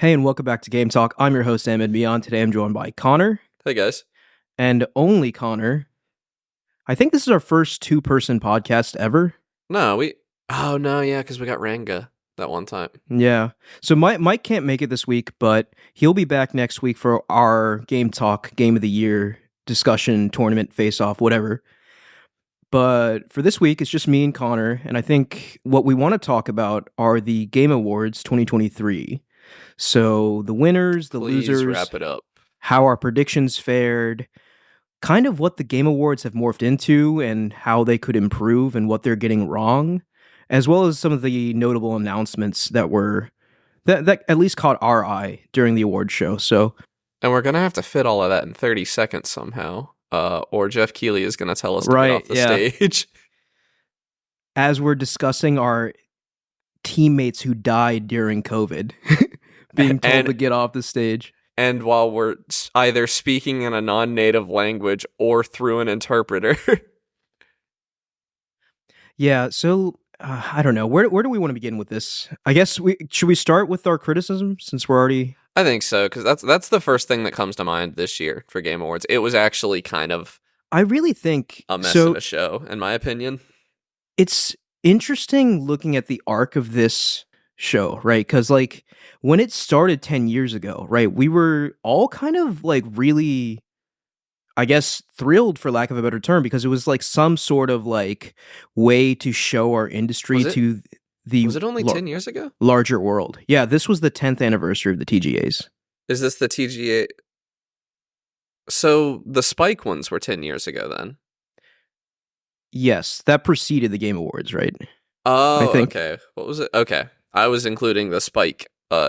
Hey, and welcome back to Game Talk. I'm your host, Ahmed Beyond. Today I'm joined by Connor, Hey guys. and only Connor. I think this is our first two-person podcast ever. No, we. Oh no, yeah, because we got Ranga that one time. Yeah. So Mike can't make it this week, but he'll be back next week for our Game Talk Game of the Year discussion, tournament, face-off, whatever. But for this week, it's just me and Connor, and I think what we want to talk about are the Game Awards 2023. So the winners, the Please losers, wrap it up. how our predictions fared, kind of what the Game Awards have morphed into and how they could improve and what they're getting wrong, as well as some of the notable announcements that at least caught our eye during the award show. So, And we're gonna have to fit all of that in 30 seconds somehow. Or Jeff Keighley is gonna tell us to right, get off the stage. as we're discussing our teammates who died during COVID being told to get off the stage. And while we're either speaking in a non-native language or through an interpreter. Yeah, so I don't know. Where do we want to begin with this? I guess should we start with our criticism since we're already. I think so, because that's the first thing that comes to mind this year for Game Awards. It was actually kind of I really think a mess of a show, in my opinion. It's interesting looking at the arc of this show, right? Because like when it started 10 years ago, right, we were all kind of like really, I guess, thrilled for lack of a better term, because it was like some sort of like way to show our industry to the Was it only 10 years ago? Larger world. Yeah, this was the 10th anniversary of the TGAs. Is this the TGA? So the Spike ones were 10 years ago then? Yes, that preceded the Game Awards, right? Oh, I think. okay. What was it? Okay. I was including the Spike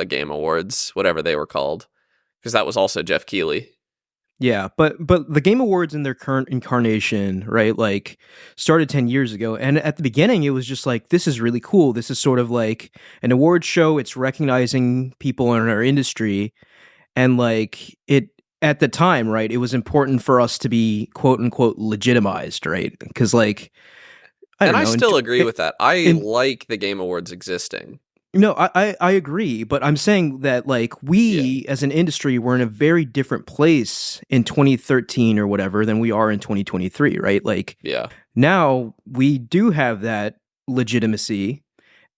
Game Awards, whatever they were called, because that was also Jeff Keighley. Yeah, but the Game Awards in their current incarnation, right, like started 10 years ago. And at the beginning, it was just like, this is really cool. This is sort of like an award show. It's recognizing people in our industry. And like it at the time, right, it was important for us to be quote unquote legitimized, right? Because like, I still agree with that. I like the Game Awards existing. No, I agree, but I'm saying that like we as an industry were in a very different place in 2013 or whatever than we are in 2023, right? Like now we do have that legitimacy,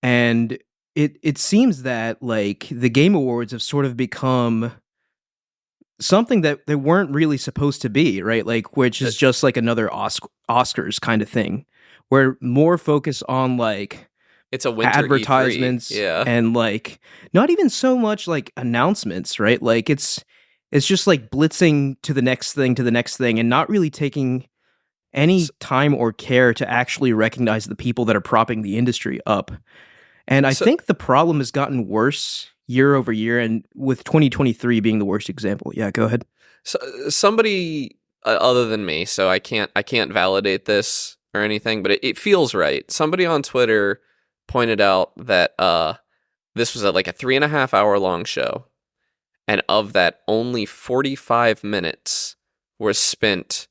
and it seems that like the Game Awards have sort of become something that they weren't really supposed to be, right? Like which is just like another Oscars kind of thing, where more focus on like it's a winter advertisements and like not even so much like announcements, right? Like it's just like blitzing to the next thing and not really taking any time or care to actually recognize the people that are propping the industry up. And I think the problem has gotten worse year over year, and with 2023 being the worst example. Yeah, go ahead. So somebody other than me, so I can't validate this or anything, but it feels right. Somebody on Twitter pointed out that this was like a 3.5 hour long show, and of that, only 45 minutes was spent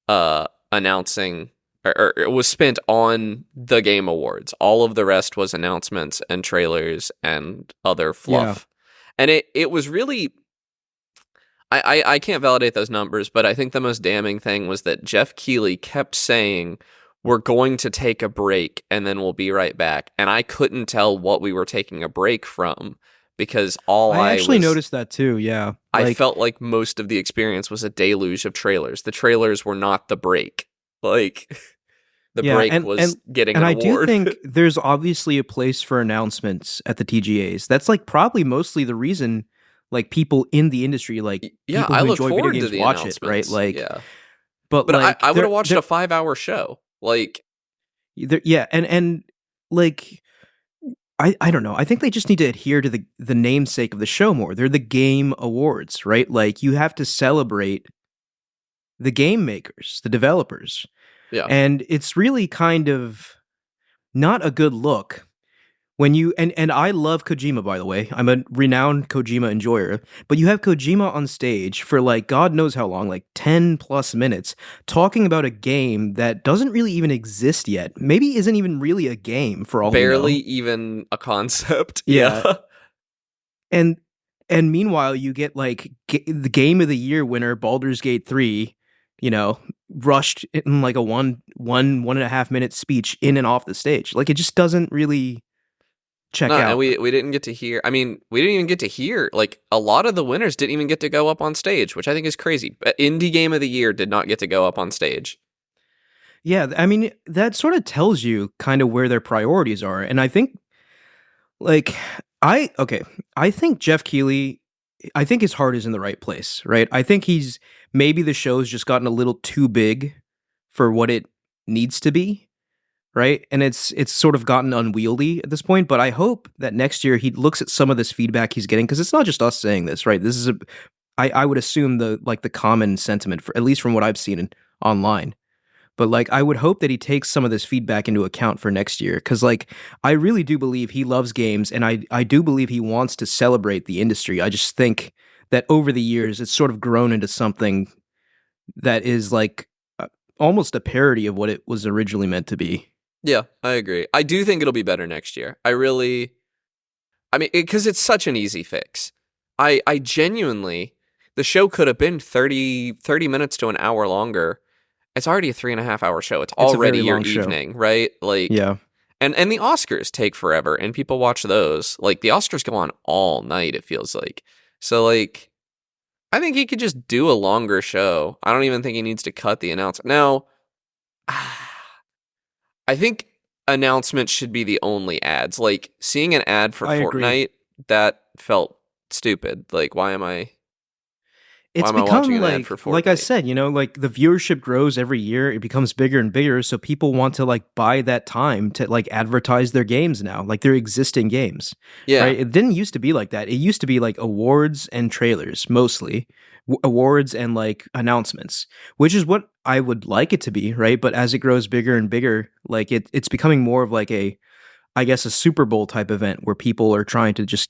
announcing, or it was spent on the Game Awards. All of the rest was announcements and trailers and other fluff. Yeah. And it was really, I can't validate those numbers, but I think the most damning thing was that Jeff Keighley kept saying, we're going to take a break and then we'll be right back. And I couldn't tell what we were taking a break from, because I actually noticed that too. Yeah. I felt like most of the experience was a deluge of trailers. The trailers were not the break. Like the break was getting an award. And I do think there's obviously a place for announcements at the TGAs. That's like probably mostly the reason like people in the industry, like people who enjoy video games watch it, right? Like, but like, I would have watched a 5-hour show. Like, and like, I don't know. I think they just need to adhere to the namesake of the show more. They're the Game Awards, right? Like, you have to celebrate the game makers, the developers. Yeah. And it's really kind of not a good look when you and I love Kojima, by the way. I'm a renowned Kojima enjoyer, but you have Kojima on stage for like God knows how long, like 10 plus minutes, talking about a game that doesn't really even exist yet. Maybe isn't even really a game for all barely we know. Even a concept. Yeah. And And meanwhile, you get like the game of the year winner, Baldur's Gate 3, you know, rushed in like a 1.5 minute speech in and off the stage. Like it just doesn't really check No, and out. we didn't get to hear. I mean, we didn't even get to hear. Like a lot of the winners didn't even get to go up on stage, which I think is crazy. Indie Game of the Year did not get to go up on stage. Yeah, I mean, that sort of tells you kind of where their priorities are. And I think like I think Jeff Keighley, I think his heart is in the right place, right? I think he's maybe the show's just gotten a little too big for what it needs to be, right? And it's sort of gotten unwieldy at this point, but I hope that next year he looks at some of this feedback he's getting, because it's not just us saying this, right? This is I would assume the common sentiment, for at least from what I've seen online. But like I would hope that he takes some of this feedback into account for next year, because like I really do believe he loves games, and I do believe he wants to celebrate the industry. I just think that over the years it's sort of grown into something that is like almost a parody of what it was originally meant to be. Yeah, I agree. I do think it'll be better next year. I mean, because it's such an easy fix. I genuinely, the show could have been 30 minutes to an hour longer. It's already a 3.5 hour show. It's already your evening, right? Like, yeah. And the Oscars take forever, and people watch those. Like, the Oscars go on all night, it feels like. So, like, I think he could just do a longer show. I don't even think he needs to cut the announcement. Now, I think announcements should be the only ads. Like, seeing an ad for Fortnite, that felt stupid. Like, why am I become like I said, you know, like the viewership grows every year. It becomes bigger and bigger. So people want to like buy that time to like advertise their games now, like their existing games. Yeah. Right? It didn't used to be like that. It used to be like awards and trailers, mostly awards and like announcements, which is what I would like it to be. Right. But as it grows bigger and bigger, like it's becoming more of like I guess, a Super Bowl type event where people are trying to just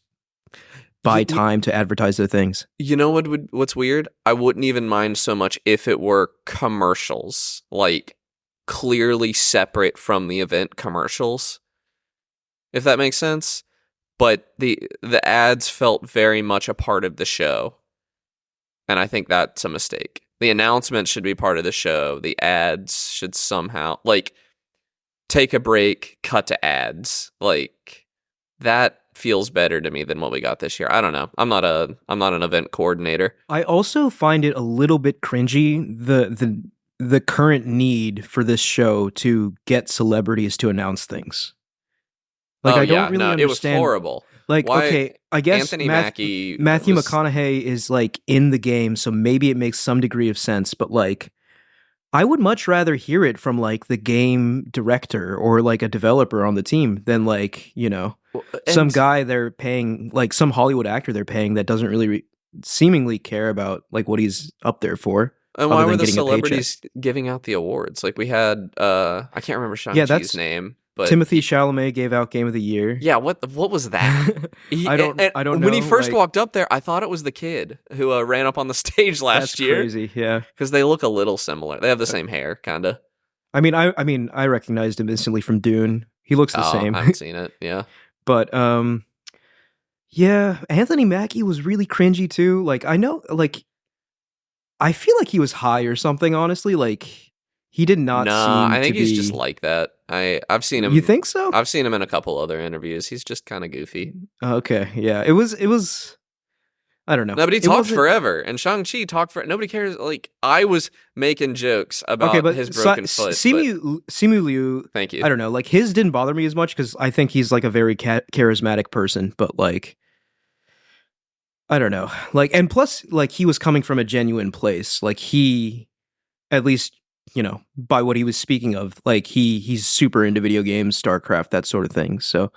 buy time to advertise their things. You know what's weird? I wouldn't even mind so much if it were commercials, like clearly separate from the event commercials, if that makes sense. But the ads felt very much a part of the show, and I think that's a mistake. The announcement should be part of the show. The ads should somehow like take a break, cut to ads, like that. Feels better to me than what we got this year. I don't know. I'm not an event coordinator. I also find it a little bit cringy, the current need for this show to get celebrities to announce things. Like I don't really understand. It was horrible. Like, why, okay, I guess Anthony Mackie Matthew McConaughey is like in the game, so maybe it makes some degree of sense, but like I would much rather hear it from like the game director or like a developer on the team than like, you know, some guy they're paying, like some Hollywood actor they're paying that doesn't really seemingly care about like what he's up there for. And why were the celebrities giving out the awards? Like we had, I can't remember Shang-Chi's name. But Timothy Chalamet gave out Game of the Year. Yeah, what was that? I don't know. When he first walked up there, I thought it was the kid who ran up on the stage last year. That's crazy, yeah. Because they look a little similar. They have the same hair, kind of. I mean, I recognized him instantly from Dune. He looks the same. I haven't seen it. Yeah, but yeah, Anthony Mackie was really cringy too. Like I know, like I feel like he was high or something. Honestly, like. He did not seem I think he's just like that. I've seen him. You think so? I've seen him in a couple other interviews. He's just kind of goofy. Okay, yeah. It was I don't know. No, but he talked forever, and Shang-Chi talked for. Nobody cares. Like I was making jokes about his broken foot. Simu Liu. Thank you. I don't know. Like his didn't bother me as much because I think he's like a very charismatic person. But like, I don't know. Like, and plus, like he was coming from a genuine place. Like he, at least. You know, by what he was speaking of, like he's super into video games, StarCraft, that sort of thing. So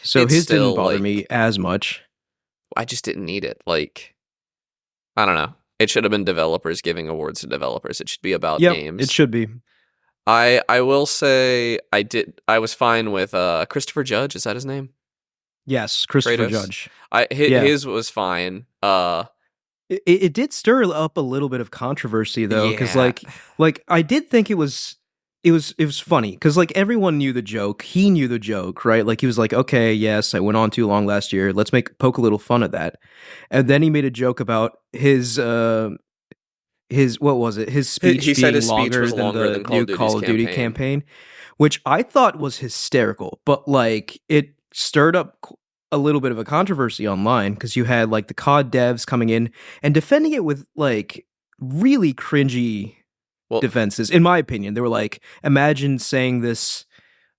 his didn't bother me as much. I just didn't need it. Like, I don't know. It should have been developers giving awards to developers. It should be about games. It should be. I will say I was fine with Christopher Judge. Is that his name? Yes, Christopher Judge. His was fine. It did stir up a little bit of controversy though, because like I did think it was it was funny because like everyone knew the joke. He knew the joke, right? Like he was like, okay, yes, I went on too long last year. Let's poke a little fun at that. And then he made a joke about his what was it? His speech He said being his speech longer was than longer the than new Call of Duty campaign, which I thought was hysterical. But like it stirred up a little bit of a controversy online because you had like the COD devs coming in and defending it with like really cringy defenses. In my opinion, they were like, imagine saying this.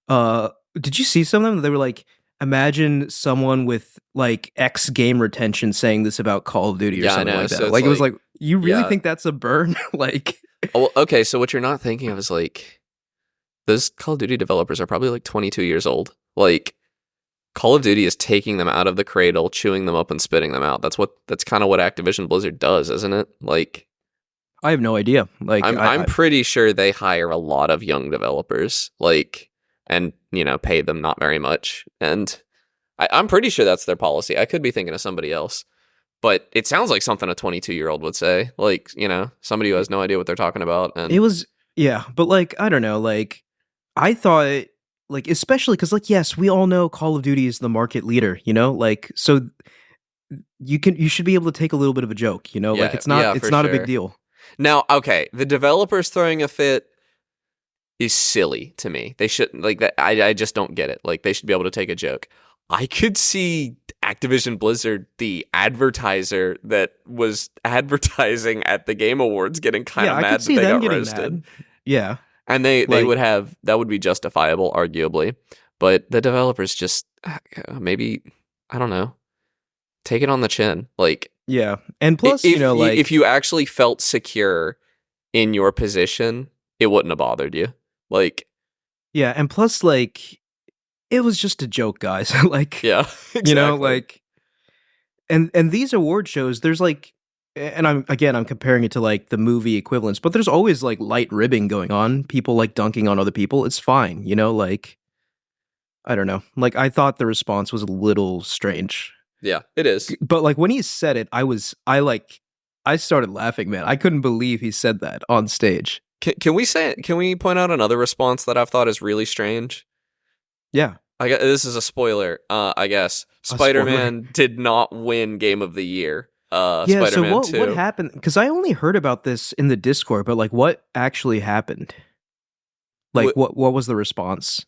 Did you see some of them? They were like, imagine someone with like X game retention saying this about Call of Duty or something like that. So like it was like, you really think that's a burn? Like, oh, okay. So what you're not thinking of is like those Call of Duty developers are probably like 22 years old. Like Call of Duty is taking them out of the cradle, chewing them up, and spitting them out. That's kind of what Activision Blizzard does, isn't it? Like, I have no idea. Like, I'm pretty sure they hire a lot of young developers, like, and pay them not very much. And I'm pretty sure that's their policy. I could be thinking of somebody else, but it sounds like something a 22-year-old would say. Like, somebody who has no idea what they're talking about. And it was, yeah, but like, I don't know. Like, I thought, like, especially because, like, yes, we all know Call of Duty is the market leader. Like, so you should be able to take a little bit of a joke. Like it's not a big deal. Now, okay, the developers throwing a fit is silly to me. They shouldn't, like, that. I just don't get it. Like, they should be able to take a joke. I could see Activision Blizzard, the advertiser that was advertising at the Game Awards, getting kind of mad that they got roasted. Mad. Yeah. And they would have, that would be justifiable, arguably. But the developers just, maybe, I don't know, take it on the chin. Like, yeah. And plus, like, if you actually felt secure in your position, it wouldn't have bothered you. Like, yeah. And plus, like, it was just a joke, guys. Like, yeah, exactly. Like, and these award shows, there's like, and I'm comparing it to like the movie equivalents, but there's always like light ribbing going on. People like dunking on other people. It's fine. Like, I don't know. Like, I thought the response was a little strange. Yeah, it is. But like when he said it, I started laughing, man. I couldn't believe he said that on stage. Can we point out another response that I've thought is really strange? Yeah. This is a spoiler, I guess. Spider-Man did not win Game of the Year. Spider-Man 2. What happened? Because I only heard about this in the Discord, but like what actually happened? Like what was the response?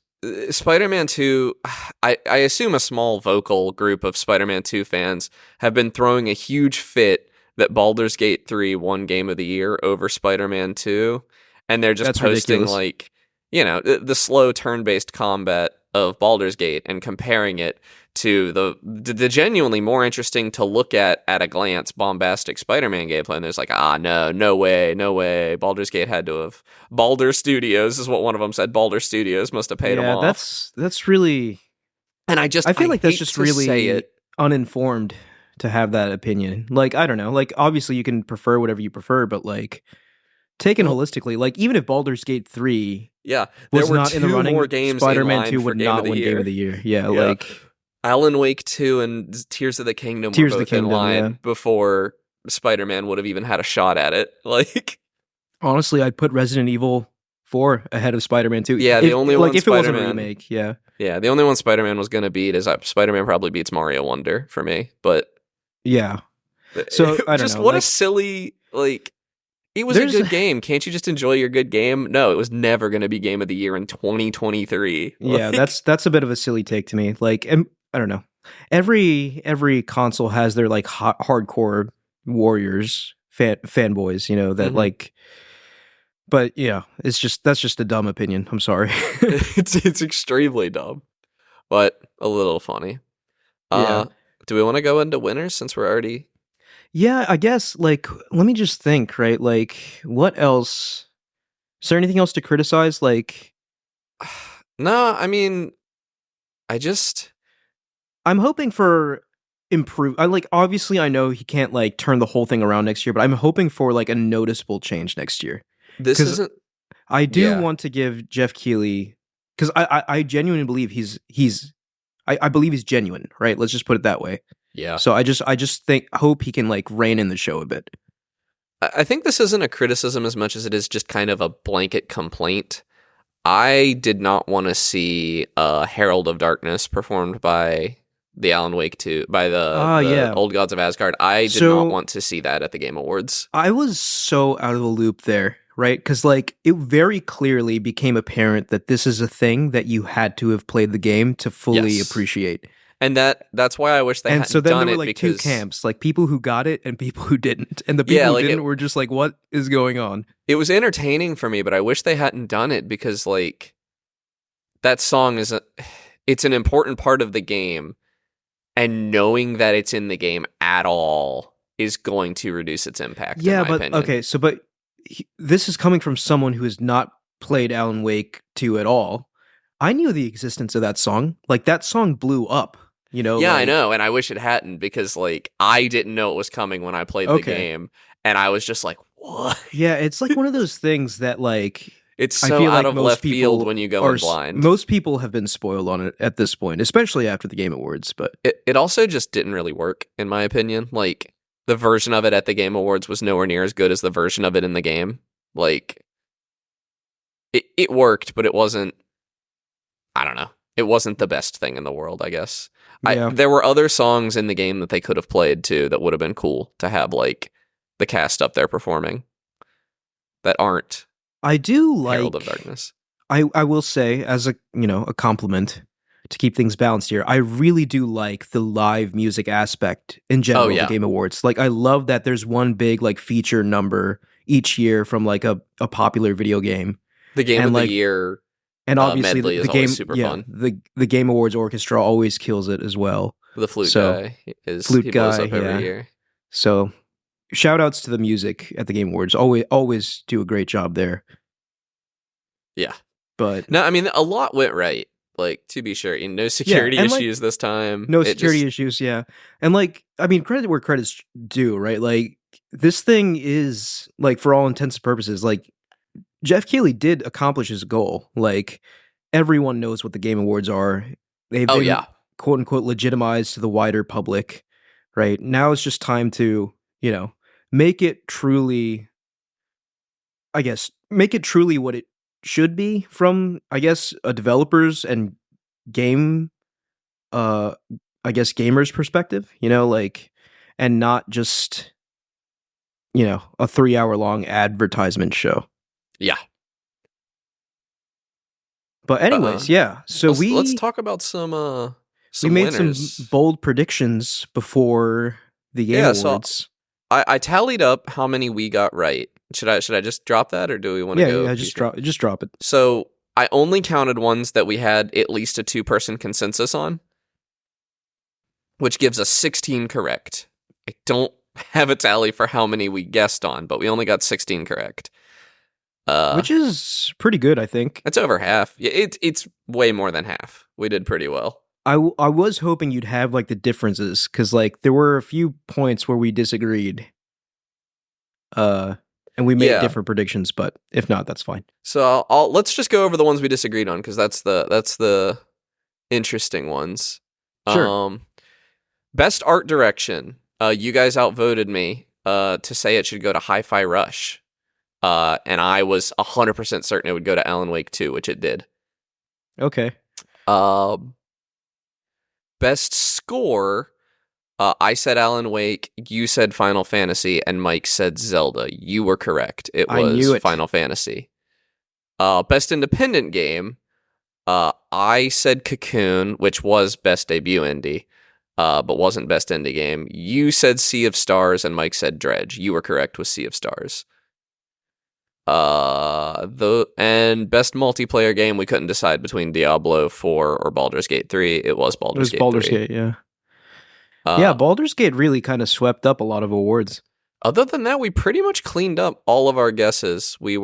Spider-Man 2, I assume a small vocal group of Spider-Man 2 fans have been throwing a huge fit that Baldur's Gate 3 won Game of the Year over Spider-Man 2, and they're just posting ridiculous. Like, the slow turn-based combat of Baldur's Gate and comparing it to the genuinely more interesting to look at a glance bombastic Spider-Man gameplay. And there's like, no way. Baldur's Gate had to have. Baldur Studios is what one of them said. Baldur Studios must have paid them off. That's really. And I feel like that's just really uninformed to have that opinion. Like, I don't know. Like, obviously you can prefer whatever you prefer, but like, taken holistically, like even if Baldur's Gate 3 was not in the running, more games Spider-Man 2 would not win Game of the Year. Yeah, like Alan Wake 2 and Tears of the Kingdom were both in line before Spider-Man would have even had a shot at it. Like, honestly, I'd put Resident Evil 4 ahead of Spider-Man 2. Yeah, the only one if it wasn't a remake, yeah. Yeah, the only one Spider-Man was going to beat is Spider-Man probably beats Mario Wonder for me, but yeah. So I don't know. What a silly, like, it was a good game. Can't you just enjoy your good game? No, it was never going to be Game of the Year in 2023. Yeah, that's a bit of a silly take to me. Like, I don't know. Every console has their like hardcore warriors, fanboys, that like. But yeah, that's just a dumb opinion. I'm sorry. it's extremely dumb, but a little funny. Yeah. Do we want to go into winners since we're already? Yeah, I guess, like, let me just think, right? Like, what else? Is there anything else to criticize? Like, no, I mean, I'm hoping for obviously I know he can't, like, turn the whole thing around next year, but I'm hoping for, like, a noticeable change next year. This isn't... I do want to give Jeff Keighley, because I genuinely believe I believe he's genuine, right? Let's just put it that way. Yeah. So I just hope he can like rein in the show a bit. I think this isn't a criticism as much as it is just kind of a blanket complaint. I did not want to see Herald of Darkness performed by the Alan Wake 2, by the Old Gods of Asgard. I did not want to see that at the Game Awards. I was so out of the loop there, right? Because like it very clearly became apparent that this is a thing that you had to have played the game to fully appreciate. And that's why I wish they hadn't done it. And so then there were like two camps, like people who got it and people who didn't. And the people who didn't were just like, what is going on? It was entertaining for me, but I wish they hadn't done it because like that song it's an important part of the game, and knowing that it's in the game at all is going to reduce its impact. Yeah, in my but opinion. Okay, so this is coming from someone who has not played Alan Wake 2 at all. I knew the existence of that song. Like that song blew up. You know, yeah, I know, and I wish it hadn't because like I didn't know it was coming when I played the game, and I was just like, "What?" Yeah, it's like one of those things that like it's so out of left field when you go in blind. Most people have been spoiled on it at this point, especially after the Game Awards. But it also just didn't really work, in my opinion. Like the version of it at the Game Awards was nowhere near as good as the version of it in the game. Like it worked, but it wasn't. I don't know. It wasn't the best thing in the world, I guess. Yeah. There were other songs in the game that they could have played too that would have been cool to have like the cast up there performing that aren't. I do like Herald of Darkness. I will say as a compliment to keep things balanced here. I really do like the live music aspect in general of the Game Awards. Like I love that there's one big like feature number each year from like a popular video game. The game of the year. And obviously, the game super fun. The Game Awards orchestra always kills it as well. The flute guy blows up every year. So, shout outs to the music at the Game Awards. Always do a great job there. Yeah, but no, I mean a lot went right. Like to be sure, no security issues this time. No security issues. Yeah, and like I mean, credit where credit's due. Right, like this thing is like for all intents and purposes, like. Jeff Keighley did accomplish his goal. Like, everyone knows what the Game Awards are. They've been, quote unquote, legitimized to the wider public, right? Now it's just time to, make it truly, what it should be from, a developer's and gamers perspective, and not just, a 3-hour long advertisement show. Yeah. But anyways, so let's talk about some we made winners. Some bold predictions before the Game Awards. So I tallied up how many we got right. Should I just drop that, or do we want to go? Yeah, just drop it. So I only counted ones that we had at least a 2-person consensus on, which gives us 16 correct. I don't have a tally for how many we guessed on, but we only got 16 correct. Which is pretty good, I think. It's over half. It's way more than half. We did pretty well. I was hoping you'd have like the differences because like there were a few points where we disagreed, and we made different predictions. But if not, that's fine. So let's just go over the ones we disagreed on because that's the interesting ones. Sure. Best art direction. You guys outvoted me to say it should go to Hi-Fi Rush. And I was 100% certain it would go to Alan Wake 2, which it did. Okay. Best score, I said Alan Wake, you said Final Fantasy, and Mike said Zelda. You were correct. It was Final Fantasy. Best independent game, I said Cocoon, which was best debut indie, but wasn't best indie game. You said Sea of Stars, and Mike said Dredge. You were correct with Sea of Stars. And best multiplayer game, we couldn't decide between Diablo 4 or Baldur's Gate 3. It was Baldur's Gate 3. Yeah. Yeah, Baldur's Gate really kind of swept up a lot of awards. Other than that, we pretty much cleaned up all of our guesses. We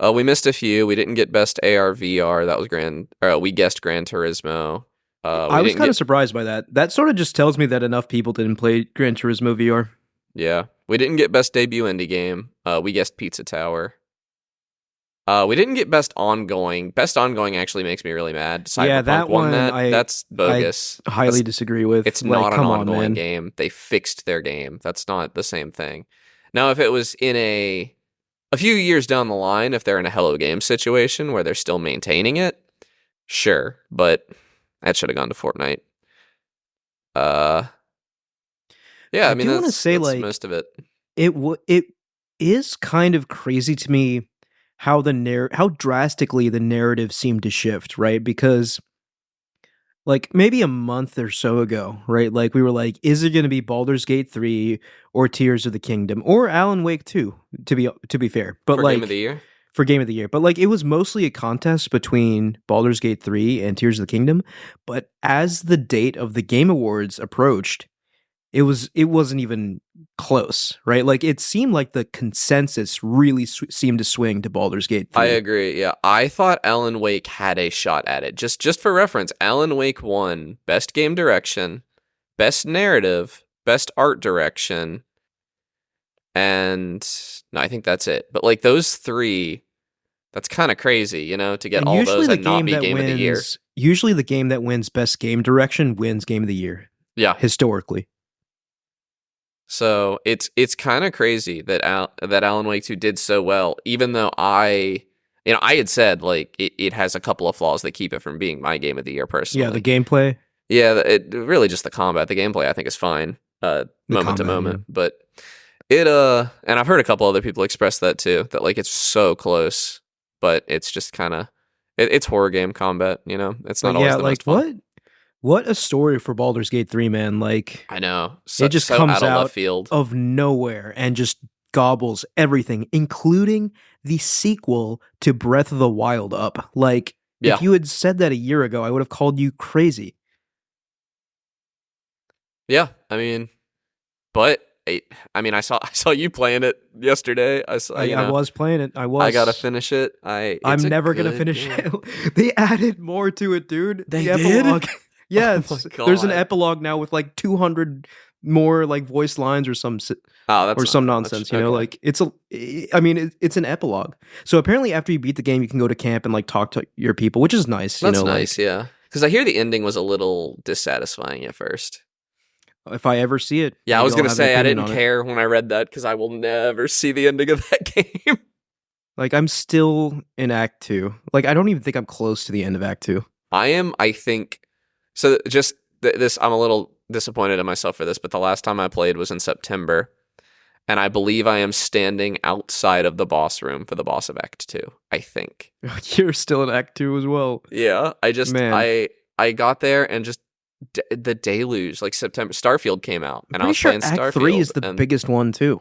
missed a few. We didn't get best AR VR. That was we guessed Gran Turismo. I was kind of surprised by that. That sort of just tells me that enough people didn't play Gran Turismo VR. Yeah. We didn't get best debut indie game. We guessed Pizza Tower. We didn't get best ongoing. Best ongoing actually makes me really mad. Cyberpunk that won that. That's bogus. I highly disagree with. It's not an ongoing game. They fixed their game. That's not the same thing. Now, if it was in a A few years down the line, if they're in a Hello Games situation where they're still maintaining it, sure, but that should have gone to Fortnite. Yeah, I mean, do want to that's say like most of it. It is kind of crazy to me how how drastically the narrative seemed to shift, right? Because like maybe a month or so ago, right? Like we were like, is it going to be Baldur's Gate 3 or Tears of the Kingdom or Alan Wake 2, to be fair. But for like Game of the Year? For Game of the Year. But like it was mostly a contest between Baldur's Gate 3 and Tears of the Kingdom, but as the date of the Game Awards approached, it wasn't even close, right? Like it seemed like the consensus really seemed to swing to Baldur's Gate 3. I agree. Yeah, I thought Alan Wake had a shot at it. Just for reference, Alan Wake won Best Game Direction, Best Narrative, Best Art Direction, and no, I think that's it. But like those three, that's kind of crazy, you know, to get all those and not be Game of the Year. Usually the game that wins Best Game Direction wins Game of the Year. Yeah, historically. So it's kind of crazy that Alan Wake 2 did so well, even though I had said like it has a couple of flaws that keep it from being my Game of the Year personally. Yeah, the gameplay. Yeah, it really just the combat. The gameplay I think is fine, moment to moment, yeah. But it and I've heard a couple other people express that too, that like it's so close, but it's just kind of it's horror game combat, you know. It's not always the most fun. What a story for Baldur's Gate 3, man. Like, I know. It just comes out of nowhere and just gobbles everything, including the sequel to Breath of the Wild up. Like, if you had said that a year ago, I would have called you crazy. Yeah, I mean, but I saw you playing it yesterday. I was playing it. I gotta finish it. I'm never gonna finish it. They added more to it, dude. They did? Yeah, there's an epilogue now with like 200 more like voice lines or some nonsense. You know, like it's an epilogue. So apparently, after you beat the game, you can go to camp and like talk to your people, which is nice. That's nice, yeah. Because I hear the ending was a little dissatisfying at first. If I ever see it, yeah, I was gonna say I didn't care when I read that because I will never see the ending of that game. Like I'm still in Act 2. Like I don't even think I'm close to the end of Act 2. I am. I think. So just this, I'm a little disappointed in myself for this, but the last time I played was in September, and I believe I am standing outside of the boss room for the boss of Act 2, I think. You're still in Act 2 as well. Yeah, I got there and just the deluge, like September, Starfield came out, and I was playing Starfield. Act 3 is the biggest one too.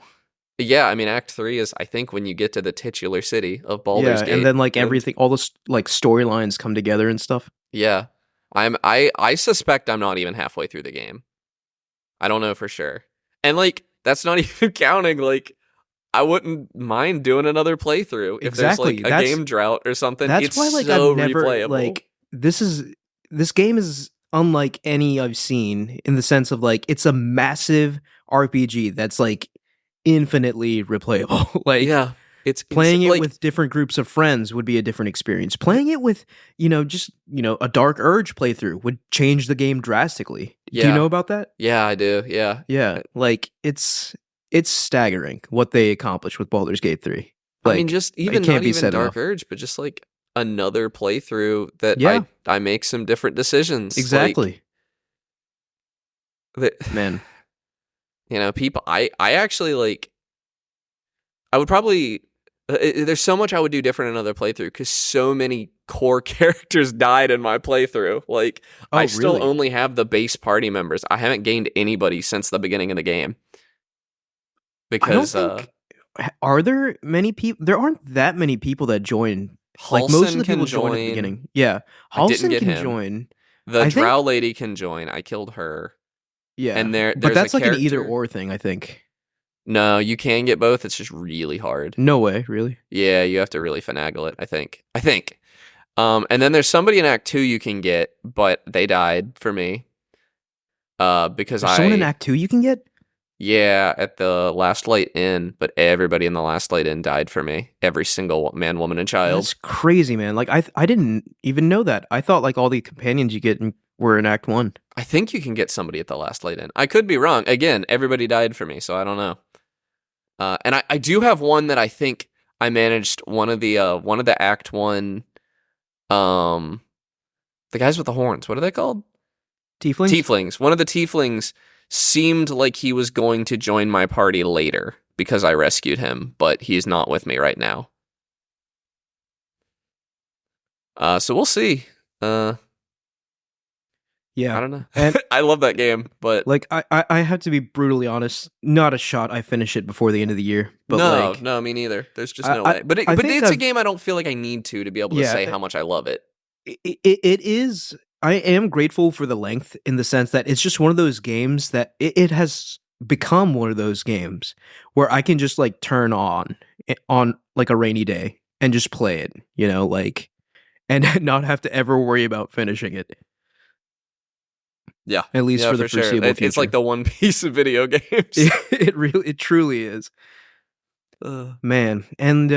Yeah, I mean, Act 3 is, I think, when you get to the titular city of Baldur's Gate. And then like everything, all the like storylines come together and stuff. Yeah. I suspect I'm not even halfway through the game. I don't know for sure. And like that's not even counting like I wouldn't mind doing another playthrough if there's like a game drought or something. That's why like so I've never replayable. Like this game is unlike any I've seen in the sense of like it's a massive RPG that's like infinitely replayable. Like yeah. It's playing it with different groups of friends would be a different experience. Playing it with, a Dark Urge playthrough would change the game drastically. Yeah. Do you know about that? Yeah, I do. Yeah. Yeah. Like it's staggering what they accomplished with Baldur's Gate 3. Like, I mean, just even not even Dark Urge, but just like another playthrough that I make some different decisions. Exactly. Man. People, I actually like, I would probably, there's so much I would do different in another playthrough because so many core characters died in my playthrough. Like, I still only have the base party members. I haven't gained anybody since the beginning of the game. Because, are there many people? There aren't that many people that join. Like, most of the people join at the beginning. Yeah. Halson can join. The drow lady can join. I killed her. Yeah. And but that's like an either or thing, I think. No, you can get both. It's just really hard. No way, really? Yeah, you have to really finagle it, I think. And then there's somebody in Act 2 you can get, but they died for me. Because there's someone in Act 2 you can get? Yeah, at the Last Light Inn, but everybody in the Last Light Inn died for me. Every single man, woman, and child. That's crazy, man. Like, I didn't even know that. I thought, like, all the companions you get were in Act 1. I think you can get somebody at the Last Light Inn. I could be wrong. Again, everybody died for me, so I don't know. And I do have one that I think I managed one of the Act 1 the guys with the horns. What are they called? Tieflings? Tieflings. One of the tieflings seemed like he was going to join my party later because I rescued him, but he's not with me right now. So we'll see. Yeah. I don't know. And I love that game, but like I have to be brutally honest, not a shot I finish it before the end of the year. But no, me neither. There's just no way. But it's a game I don't feel like I need to be able to say how much I love it. It is. I am grateful for the length in the sense that it's just one of those games that it has become one of those games where I can just like turn on like a rainy day and just play it, like, and not have to ever worry about finishing it. Yeah, at least for the foreseeable future. It's like the One Piece of video games. It truly is. Man, and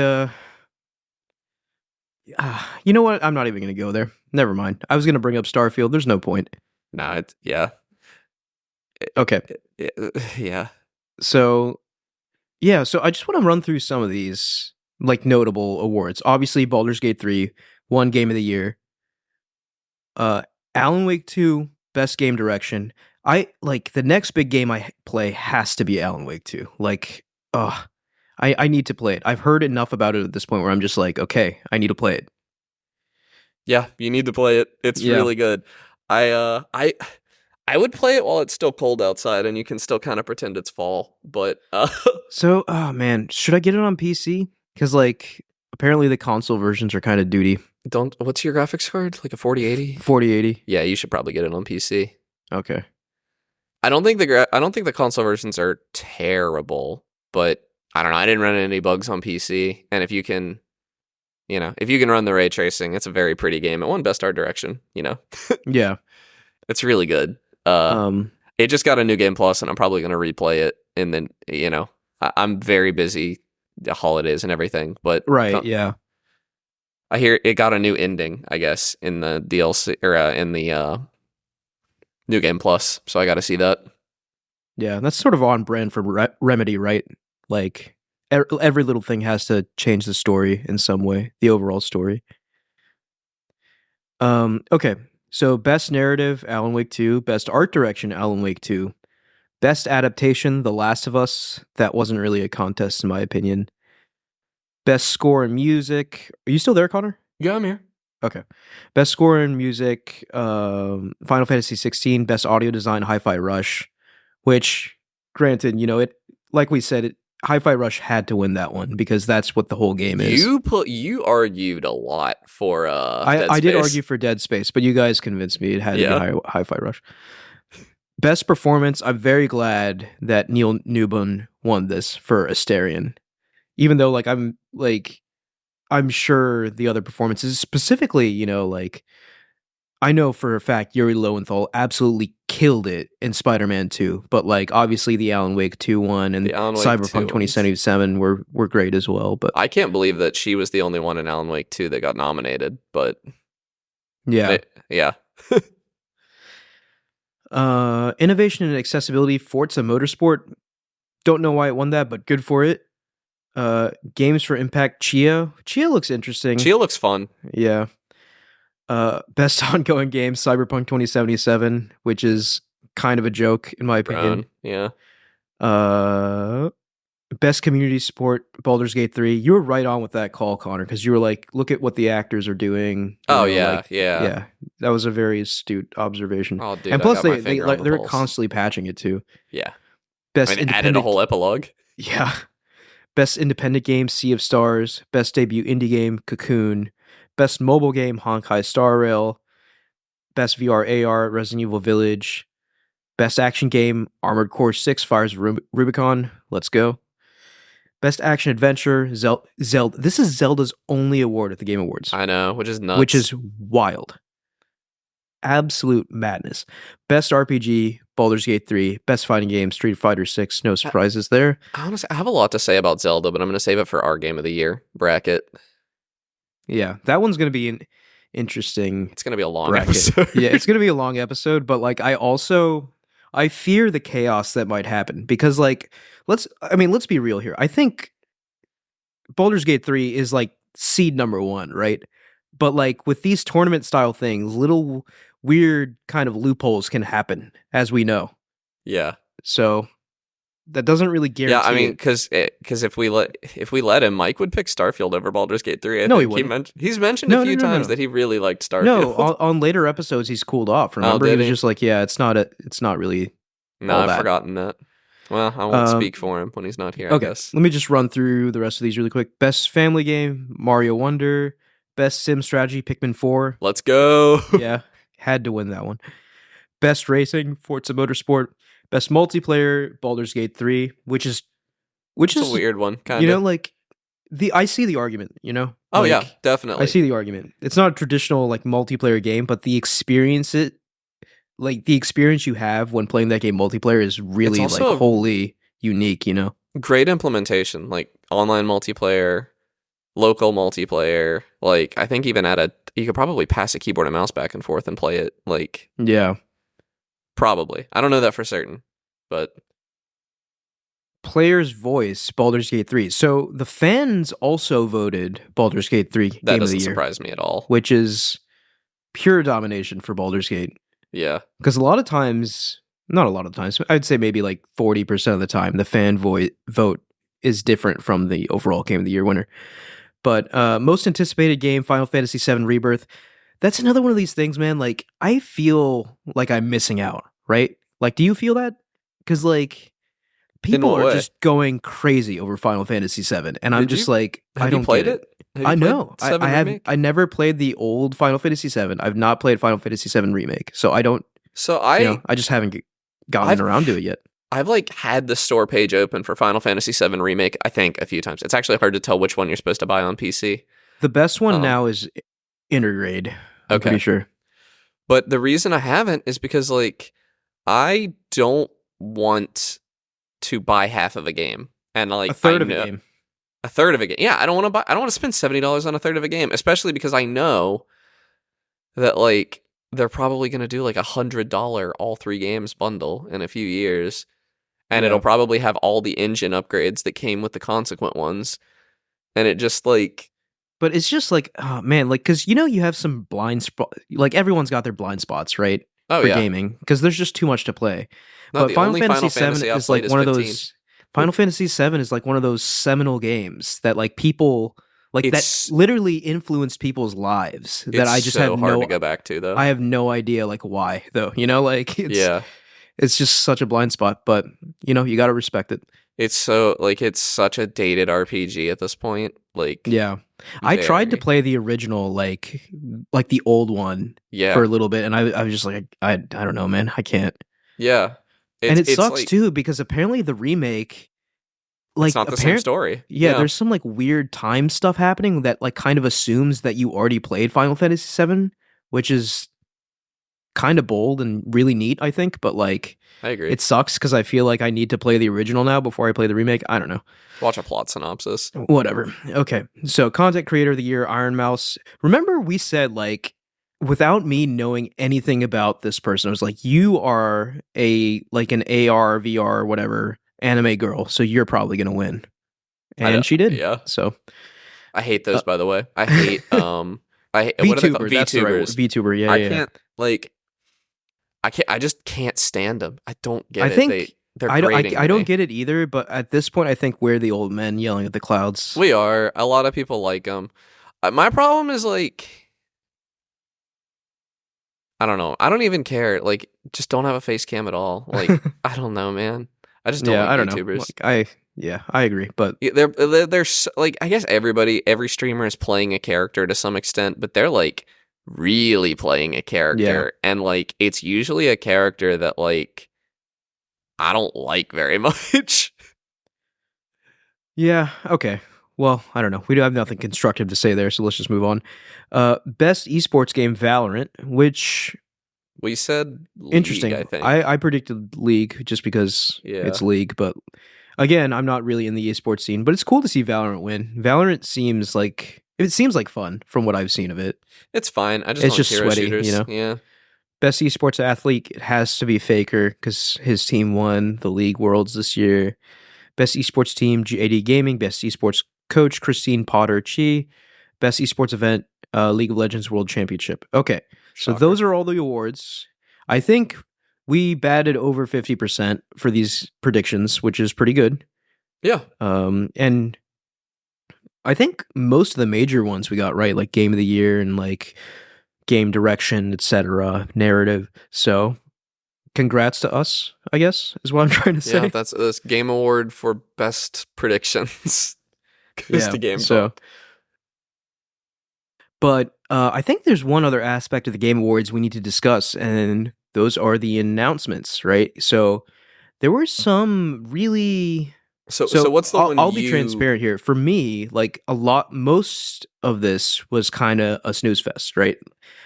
you know what? I'm not even going to go there. Never mind. I was going to bring up Starfield. There's no point. No, it's okay. Yeah. So I just want to run through some of these like notable awards. Obviously, Baldur's Gate 3 won Game of the Year. Alan Wake 2 Best Game Direction. I like the next big game I play has to be Alan Wake 2. Like, I need to play it. I've heard enough about it at this point where I'm just like, okay, I need to play it. Yeah, you need to play it. It's really good. I would play it while it's still cold outside and you can still kind of pretend it's fall. But so, oh man, should I get it on PC? Because like apparently the console versions are kind of duty. What's your graphics card? Like a 4080? 4080. Yeah, you should probably get it on PC. Okay. I don't think the console versions are terrible, but I don't know. I didn't run into any bugs on PC, and if you can run the ray tracing, it's a very pretty game. It won Best Art Direction. Yeah, it's really good. It just got a new game plus, and I'm probably going to replay it. And then I'm very busy, the holidays and everything. But right, yeah. I hear it got a new ending, I guess, in the DLC or in the new game plus. So I got to see that. Yeah, that's sort of on brand for Remedy, right? Like every little thing has to change the story in some way, the overall story. Okay. So best narrative, Alan Wake 2, best art direction, Alan Wake 2, best adaptation, The Last of Us. That wasn't really a contest in my opinion. Best score and music. Are you still there, Connor? Yeah, I'm here. Okay. Best score and music, Final Fantasy 16, best audio design, Hi-Fi Rush, which granted, it like we said, Hi-Fi Rush had to win that one because that's what the whole game is. You argued a lot for I did argue for Dead Space, but you guys convinced me it had to be Hi-Fi Rush. Best performance, I'm very glad that Neil Newbon won this for Asterion. Even though I'm sure the other performances, specifically, I know for a fact Yuri Lowenthal absolutely killed it in Spider-Man 2, but obviously the Alan Wake 2 one and Cyberpunk 2077 were great as well. But I can't believe that she was the only one in Alan Wake 2 that got nominated. But yeah. Innovation and accessibility, Forza Motorsport. Don't know why it won that, but good for it. Games for Impact, Chia looks interesting. Chia looks fun. Yeah. Best ongoing game, Cyberpunk 2077, which is kind of a joke in my opinion. Yeah. Best community support, Baldur's Gate 3. You were right on with that call, Connor, because you were like, look at what the actors are doing. Yeah. That was a very astute observation. Oh, dude, and plus, they're constantly patching it too. Yeah. Best added a whole epilogue. Yeah. Best independent game, Sea of Stars. Best debut indie game, Cocoon. Best mobile game, Honkai Star Rail. Best VR AR, Resident Evil Village. Best action game, Armored Core 6, Fires of Rubicon. Let's go. Best action adventure, Zelda. This is Zelda's only award at the Game Awards. I know, which is nuts. Which is wild. Absolute madness. Best RPG, Baldur's Gate 3. Best fighting game, Street Fighter 6. No surprises there. Honestly, I have a lot to say about Zelda, but I'm going to save it for our Game of the Year bracket. Yeah, that one's going to be interesting. It's going to be a long episode. Yeah, it's going to be a long episode, but I fear the chaos that might happen because let's be real here. I think Baldur's Gate 3 is like seed number 1, right? But like with these tournament style things, little weird kind of loopholes can happen, as we know. Yeah. So that doesn't really guarantee. Yeah, I mean, because if we let him, Mike would pick Starfield over Baldur's Gate 3. No, he wouldn't. He's mentioned a few times that he really liked Starfield. No, on later episodes he's cooled off. Remember, he was just like, yeah, it's not really. No, I've forgotten that. Well, I won't speak for him when he's not here. Okay, I guess. Let me just run through the rest of these really quick. Best family game, Mario Wonder. Best sim strategy, Pikmin 4. Let's go. Yeah, had to win that one. Best racing, Forza Motorsport. Best multiplayer, Baldur's Gate 3, which is a weird one, kind of. You know, like I see the argument, you know? Oh yeah, definitely. I see the argument. It's not a traditional like multiplayer game, but the experience you have when playing that game multiplayer is really like wholly unique, you know? Great implementation, like online multiplayer, local multiplayer. Like I think even you could probably pass a keyboard and mouse back and forth and play it. Like yeah. Probably. I don't know that for certain, but player's voice, Baldur's Gate 3. So the fans also voted Baldur's Gate 3 Game of the Year. That doesn't surprise me at all. Which is pure domination for Baldur's Gate. Yeah. Because not a lot of times, I'd say maybe like 40% of the time, the fan vote is different from the overall Game of the Year winner. But most anticipated game, Final Fantasy VII Rebirth. That's another one of these things, man. Like, I feel like I'm missing out, right? Like, do you feel that? Because, like, people are just going crazy over Final Fantasy VII. And I'm just like, I don't get it. I know. I never played the old Final Fantasy VII. I've not played Final Fantasy VII Remake. So I don't. So I just haven't gotten around to it yet. I've like had the store page open for Final Fantasy VII Remake, I think, a few times. It's actually hard to tell which one you're supposed to buy on PC. The best one now is Intergrade. I'm pretty sure. But the reason I haven't is because, like, I don't want to buy half of a game. And, like, a third of a game. A third of a game. Yeah, I don't want to spend $70 on a third of a game, especially because I know that, like, they're probably going to do, like, $100 all 3 games bundle in a few years. And it'll probably have all the engine upgrades that came with the consequent ones. And it just, like... But it's just like, oh man, like, because you know you have some blind spot, like everyone's got their blind spots, right? For gaming, because there's just too much to play. No, but Final Fantasy VII is like one of those. Final Fantasy VII is like one of those seminal games that like people that literally influenced people's lives. That I just have hard to go back to though. I have no idea like why though. You know, like it's just such a blind spot. But you know, you got to respect it. It's such a dated RPG at this point. Like I tried to play the original, like the old one, for a little bit, and I was just like, I don't know, man, I can't. Yeah, and it sucks too because apparently the remake, like, it's not the same story. Yeah, there's some like weird time stuff happening that like kind of assumes that you already played Final Fantasy VII, which is kind of bold and really neat, I think. But like, I agree. It sucks because I feel like I need to play the original now before I play the remake. I don't know. Watch a plot synopsis. Whatever. Okay. So, Content Creator of the Year, Iron Mouse. Remember we said, like, without me knowing anything about this person, I was like, you are an AR, VR, whatever, anime girl, so you're probably going to win. And she did. Yeah. So. I hate those, by the way. I hate, VTuber, what are they called? That's the right word. VTuber, yeah. I can't, like, I just can't stand them. I don't get it. I don't get it either, but at this point, I think we're the old men yelling at the clouds. We are. A lot of people like them. My problem is, like, I don't know. I don't even care. Like, just don't have a face cam at all. Like, I don't know, man. I just don't like YouTubers. Like, I agree, but they're like, I guess every streamer is playing a character to some extent, but they're like really playing a character, and like it's usually a character that like I don't like very much. Yeah, okay. Well, I don't know. We do have nothing constructive to say there, so let's just move on. Best esports game, Valorant, which we said League, interesting. I think I predicted League just because it's League, but again, I'm not really in the esports scene. But it's cool to see Valorant win. Valorant seems like fun from what I've seen of it. It's fine. It's just sweaty, shooters. You know. Yeah. Best esports athlete, it has to be Faker because his team won the League Worlds this year. Best esports team, GAD Gaming. Best esports Coach Christine Potter Chi, Best Esports Event, League of Legends World Championship. Okay, so those are all the awards. I think we batted over 50% for these predictions, which is pretty good. Yeah. And I think most of the major ones we got right, like Game of the Year and like game direction, etc., narrative. So congrats to us, I guess, is what I'm trying to say. Yeah, that's this game award for best predictions. Yeah, the game so. But I think there's one other aspect of the Game Awards we need to discuss, and those are the announcements, right? So there were some really. So what's the one? I'll be transparent here. For me, like most of this was kind of a snooze fest, right?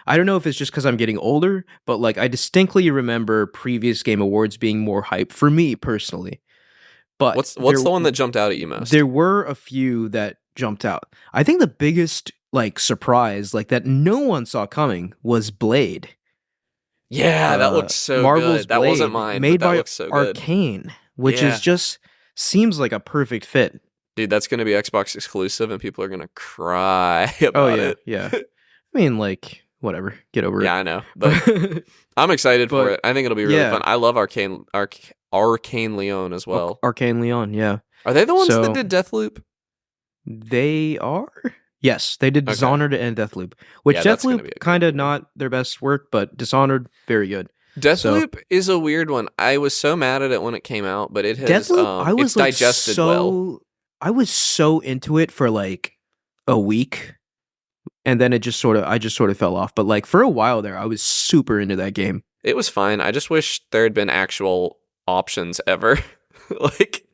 I don't know if it's just because I'm getting older, but like I distinctly remember previous Game Awards being more hype for me personally. But what's the one that jumped out at you most? There were a few that jumped out. I think the biggest like surprise, like that no one saw coming, was Blade. Yeah, that looks so Marvel's good. That Blade, wasn't mine, made but that by looks so good. Arcane, which is just seems like a perfect fit. Dude, that's going to be Xbox exclusive, and people are going to cry about it. Yeah. I mean, like, whatever. Get over it. Yeah, I know. But I'm excited for it. I think it'll be really fun. I love Arcane Leon as well. Arcane Leon, yeah. Are they the ones that did Deathloop? They are? Yes, they did Dishonored and Deathloop. Which Deathloop, kind of not their best work, but Dishonored, very good. Deathloop is a weird one. I was so mad at it when it came out, but it has it's digested well. I was so into it for like a week, and then I just sort of fell off. But like for a while there, I was super into that game. It was fine. I just wish there had been actual options ever. Like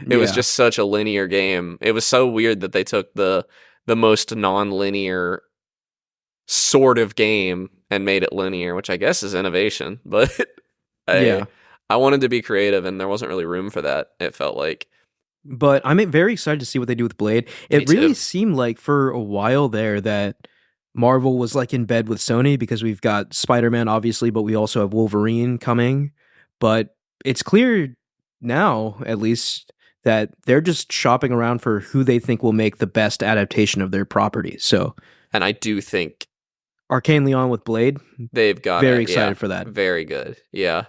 it was just such a linear game. It was so weird that they took the most non-linear sort of game and made it linear, which I guess is innovation. But I wanted to be creative, and there wasn't really room for that, it felt like. But I'm very excited to see what they do with Blade. It really seemed like for a while there that Marvel was like in bed with Sony because we've got Spider-Man, obviously, but we also have Wolverine coming. But it's clear now, at least, that they're just shopping around for who they think will make the best adaptation of their property. So, and I do think Arcane Leon with Blade, they've got very excited for that. Very good, yeah.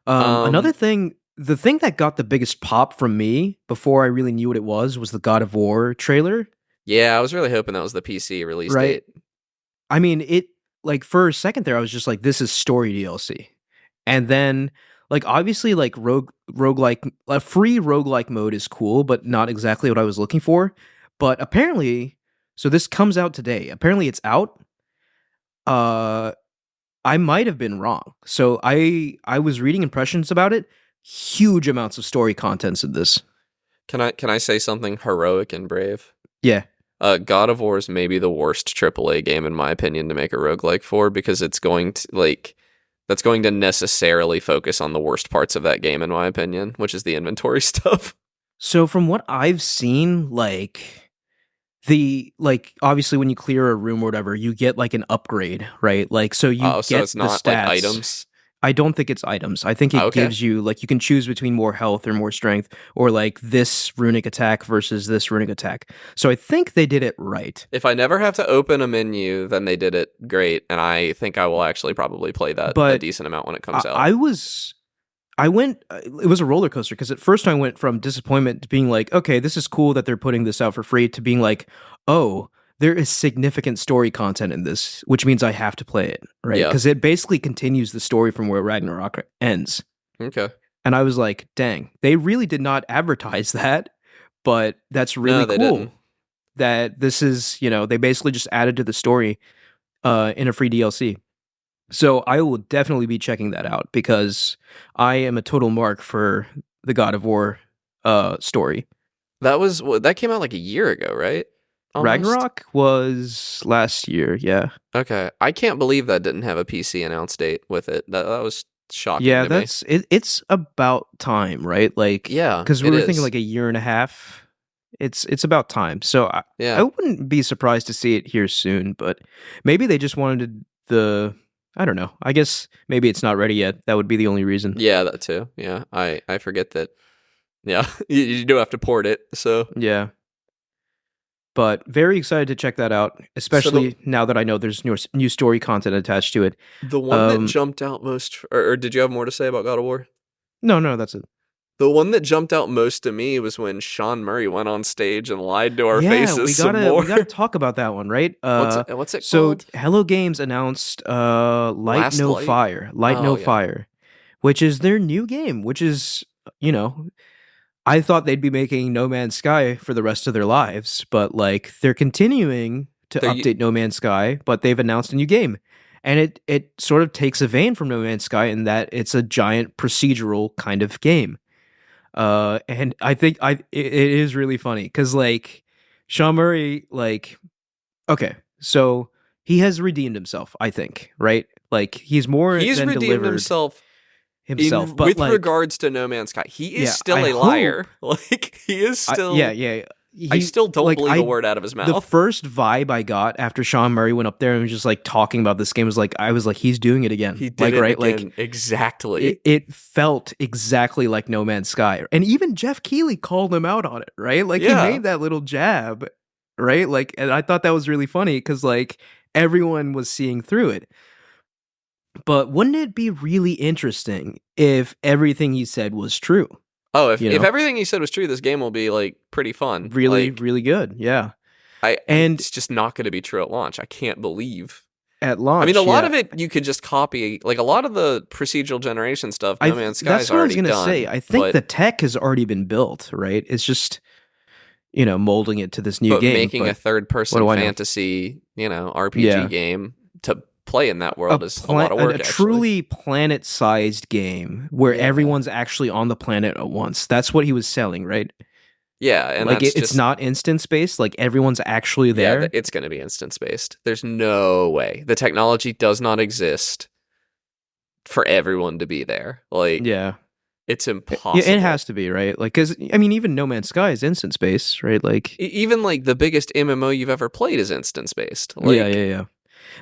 Another thing, the thing that got the biggest pop from me before I really knew what it was the God of War trailer. Yeah, I was really hoping that was the PC release date. I mean, it like for a second there, I was just like, this is story DLC, and then. Like, obviously, like, roguelike, a free roguelike mode is cool, but not exactly what I was looking for. But apparently, so this comes out today. Apparently, it's out. I might have been wrong. So I was reading impressions about it. Huge amounts of story contents in this. Can I say something heroic and brave? Yeah. God of War is maybe the worst AAA game, in my opinion, to make a roguelike for, because it's going to, like... That's going to necessarily focus on the worst parts of that game, in my opinion, which is the inventory stuff. So from what I've seen, like obviously when you clear a room or whatever, you get like an upgrade, right? Like so you get so it's not the stats. Like items. I don't think it's items. I think it gives you like you can choose between more health or more strength, or like this runic attack versus this runic attack. So I think they did it right. If I never have to open a menu, then they did it great, and I think I will actually probably play that a decent amount when it comes out. It was a roller coaster because at first I went from disappointment to being like, okay, this is cool that they're putting this out for free, to being like, oh, there is significant story content in this, which means I have to play it, right? Because it basically continues the story from where Ragnarok ends. Okay. And I was like, dang, they really did not advertise that, but that's really cool. Didn't. That this is, they basically just added to the story in a free DLC. So I will definitely be checking that out because I am a total mark for the God of War story. That came out like a year ago, right? Almost? Ragnarok was last year, yeah. Okay. I can't believe that didn't have a PC announce date with it. That was shocking. Yeah, to me. It's about time, right? Like, yeah, because we were thinking like a year and a half. It's about time. So I wouldn't be surprised to see it here soon, but maybe they just wanted I don't know. I guess maybe it's not ready yet. That would be the only reason. Yeah, that too. Yeah, I forget that. Yeah, you do have to port it. So yeah. But very excited to check that out, especially now that I know there's new story content attached to it. The one that jumped out most, or did you have more to say about God of War? No, that's it. The one that jumped out most to me was when Sean Murray went on stage and lied to our faces some more. We gotta talk about that one, right? What's it called? So Hello Games announced Light No Fire, which is their new game, which is, I thought they'd be making No Man's Sky for the rest of their lives, but like they're continuing to update No Man's Sky, but they've announced a new game. And it sort of takes a vein from No Man's Sky in that it's a giant procedural kind of game. And I think it is really funny because like Sean Murray, like, okay, so he has redeemed himself, I think, right? Like he's redeemed himself but with like, regards to No Man's Sky, he is still a liar. Like he is still, I still don't believe a word out of his mouth. The first vibe I got after Sean Murray went up there and was just like talking about this game was like, I was like, he's doing it again. He did it again. Like, exactly. It felt exactly like No Man's Sky. And even Jeff Keighley called him out on it, right? Like he made that little jab, right? Like, and I thought that was really funny because like everyone was seeing through it. But wouldn't it be really interesting if everything he said was true? Oh, if everything he said was true, this game will be like pretty fun. Really, really good. Yeah. It's just not going to be true at launch. I can't believe. At launch. I mean, a lot of it you could just copy. Like a lot of the procedural generation stuff, No Man's Sky's already done. That's what I was going to say. I think the tech has already been built, right? It's just, molding it to this new game. Making a third-person fantasy, RPG game to play in that world is a lot of work. Truly planet-sized game where everyone's actually on the planet at once. That's what he was selling, right? Yeah, and like it's not instance-based. Like everyone's actually there. Yeah, it's going to be instance-based. There's no way. The technology does not exist for everyone to be there. Like, it's impossible. Yeah, it has to be, right? Like, because I mean, even No Man's Sky is instance-based, right? Like, even like the biggest MMO you've ever played is instance-based. Like, yeah.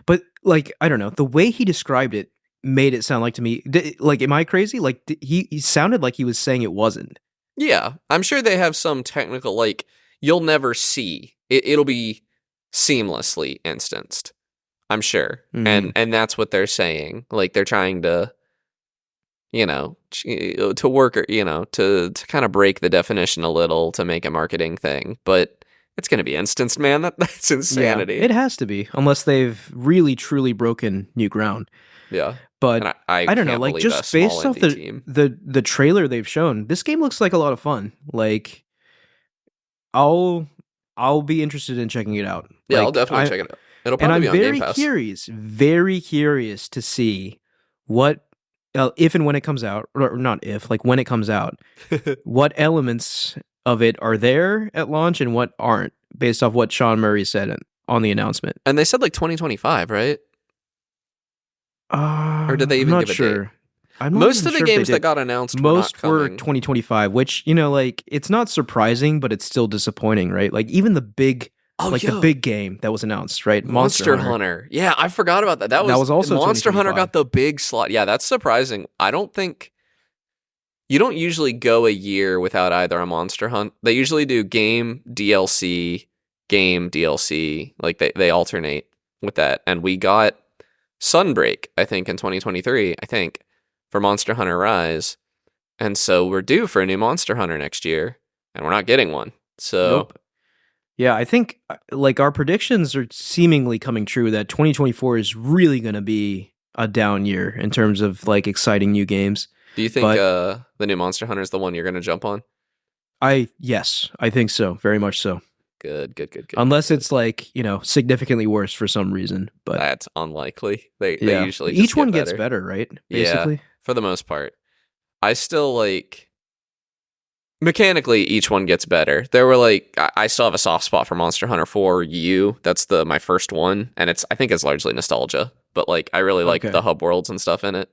But like, I don't know, the way he described it made it sound like to me, like, am I crazy? Like, he sounded like he was saying it wasn't. Yeah, I'm sure they have some technical, like, you'll never see. It'll be seamlessly instanced, I'm sure. Mm-hmm. And that's what they're saying. Like, they're trying to, to work, to kind of break the definition a little to make a marketing thing. But it's going to be instanced, man. That's insanity. Yeah, it has to be, unless they've really, truly broken new ground. Yeah. But I don't know, like just based off the trailer they've shown, this game looks like a lot of fun. Like, I'll be interested in checking it out. Yeah, I'll definitely check it out. It'll probably be on Game Pass. Very curious to see what, if and when it comes out, or not if, like when it comes out, what elements of it are there at launch and what aren't, based off what Sean Murray said on the announcement. And they said like 2025, right? Or did they even give a date? Most of the games that got announced were 2025, which, like, it's not surprising, but it's still disappointing, right? Like, even the big, the big game that was announced, right? Monster Hunter. Yeah, I forgot about that. That was also Monster Hunter got the big slot. Yeah, that's surprising. I don't think... You don't usually go a year without either a Monster Hunt. They usually do game, DLC, like they alternate with that. And we got Sunbreak, I think, in 2023, for Monster Hunter Rise. And so we're due for a new Monster Hunter next year, and we're not getting one. So, nope. Yeah, I think like our predictions are seemingly coming true that 2024 is really going to be a down year in terms of like exciting new games. Do you think the new Monster Hunter is the one you're going to jump on? Yes, I think so. Very much so. Good. Unless it's like, significantly worse for some reason, but that's unlikely. They usually just each one gets better, right? Basically. Yeah, for the most part. I still like mechanically each one gets better. There were like I still have a soft spot for Monster Hunter 4 U. That's my first one, and I think it's largely nostalgia, but like I really like the hub worlds and stuff in it.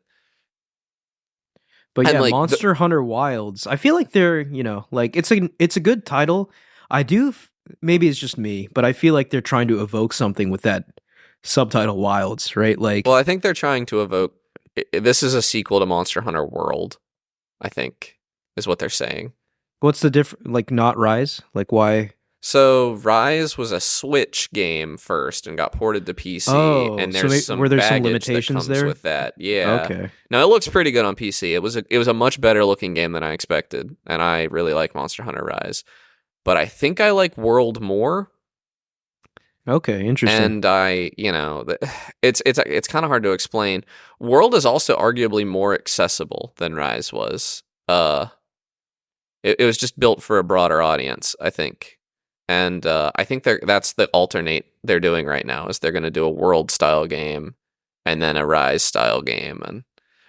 But yeah, like Monster Hunter Wilds, I feel like they're, like it's a good title. Maybe it's just me, but I feel like they're trying to evoke something with that subtitle Wilds, right? Like, well, I think they're trying to evoke. This is a sequel to Monster Hunter World, I think, is what they're saying. What's the difference? Like, not Rise? Like, why? So Rise was a Switch game first and got ported to PC, Oh, and so there's some were there some baggage that limitations comes there? with that. Yeah. Okay. Now it looks pretty good on PC. It was a much better looking game than I expected, and I really like Monster Hunter Rise. But I think I like World more. Okay, interesting. And it's kind of hard to explain. World is also arguably more accessible than Rise was. It was just built for a broader audience, I think. And I think that's the alternate they're doing right now is they're going to do a World style game and then a Rise style game. And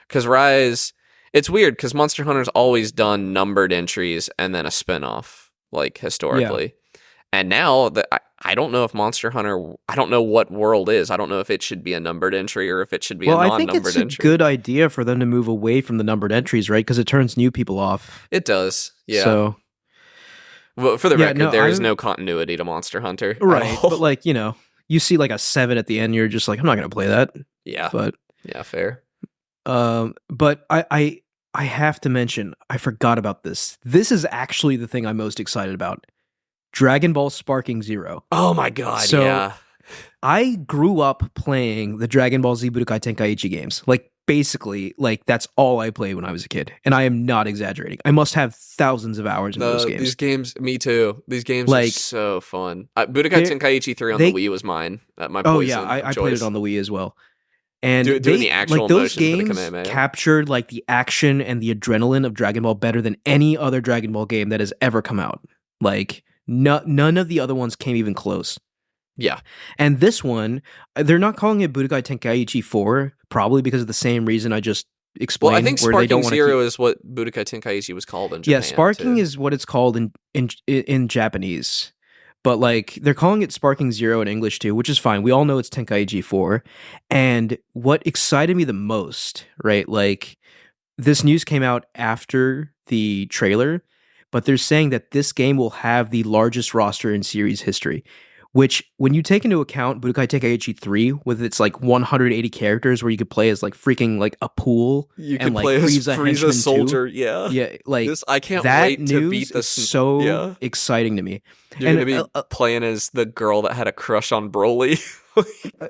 because Rise, it's weird because Monster Hunter's always done numbered entries and then a spinoff, like historically. Yeah. And now I don't know if Monster Hunter, I don't know what World is. I don't know if it should be a numbered entry or if it should be a non-numbered entry. Well, I think it's a good idea for them to move away from the numbered entries, right? Because it turns new people off. It does, yeah. So, well, for the record, there is no continuity to Monster Hunter. Right, but like, you see like a 7 at the end, you're just like, I'm not going to play that. Yeah. But yeah, fair. But I have to mention, I forgot about this. This is actually the thing I'm most excited about. Dragon Ball Sparking Zero. Oh my god, so, yeah. I grew up playing the Dragon Ball Z Budokai Tenkaichi games. Like, basically, like, that's all I played when I was a kid. And I am not exaggerating. I must have thousands of hours in those games. These games, me too. These games are so fun. Budokai Tenkaichi 3 on the Wii was mine. My I played it on the Wii as well. And doing the actual those games captured like the action and the adrenaline of Dragon Ball better than any other Dragon Ball game that has ever come out. Like, none of the other ones came even close. Yeah. And this one, they're not calling it Budokai Tenkaichi 4, probably because of the same reason I just explained. Well, I think Sparking Zero is what Budokai Tenkaichi was called in Japan. Yeah, Sparking is what it's called in Japanese. But like they're calling it Sparking Zero in English too, which is fine. We all know it's Tenkaichi 4. And what excited me the most, right? Like this news came out after the trailer, but they're saying that this game will have the largest roster in series history, which when you take into account Budokai Tenkaichi 3 with its like 180 characters where you could play as like freaking like a pool you and like play Frieza soldier, too. Yeah, like I can't wait to beat the so exciting to me. You're gonna be playing as the girl that had a crush on Broly.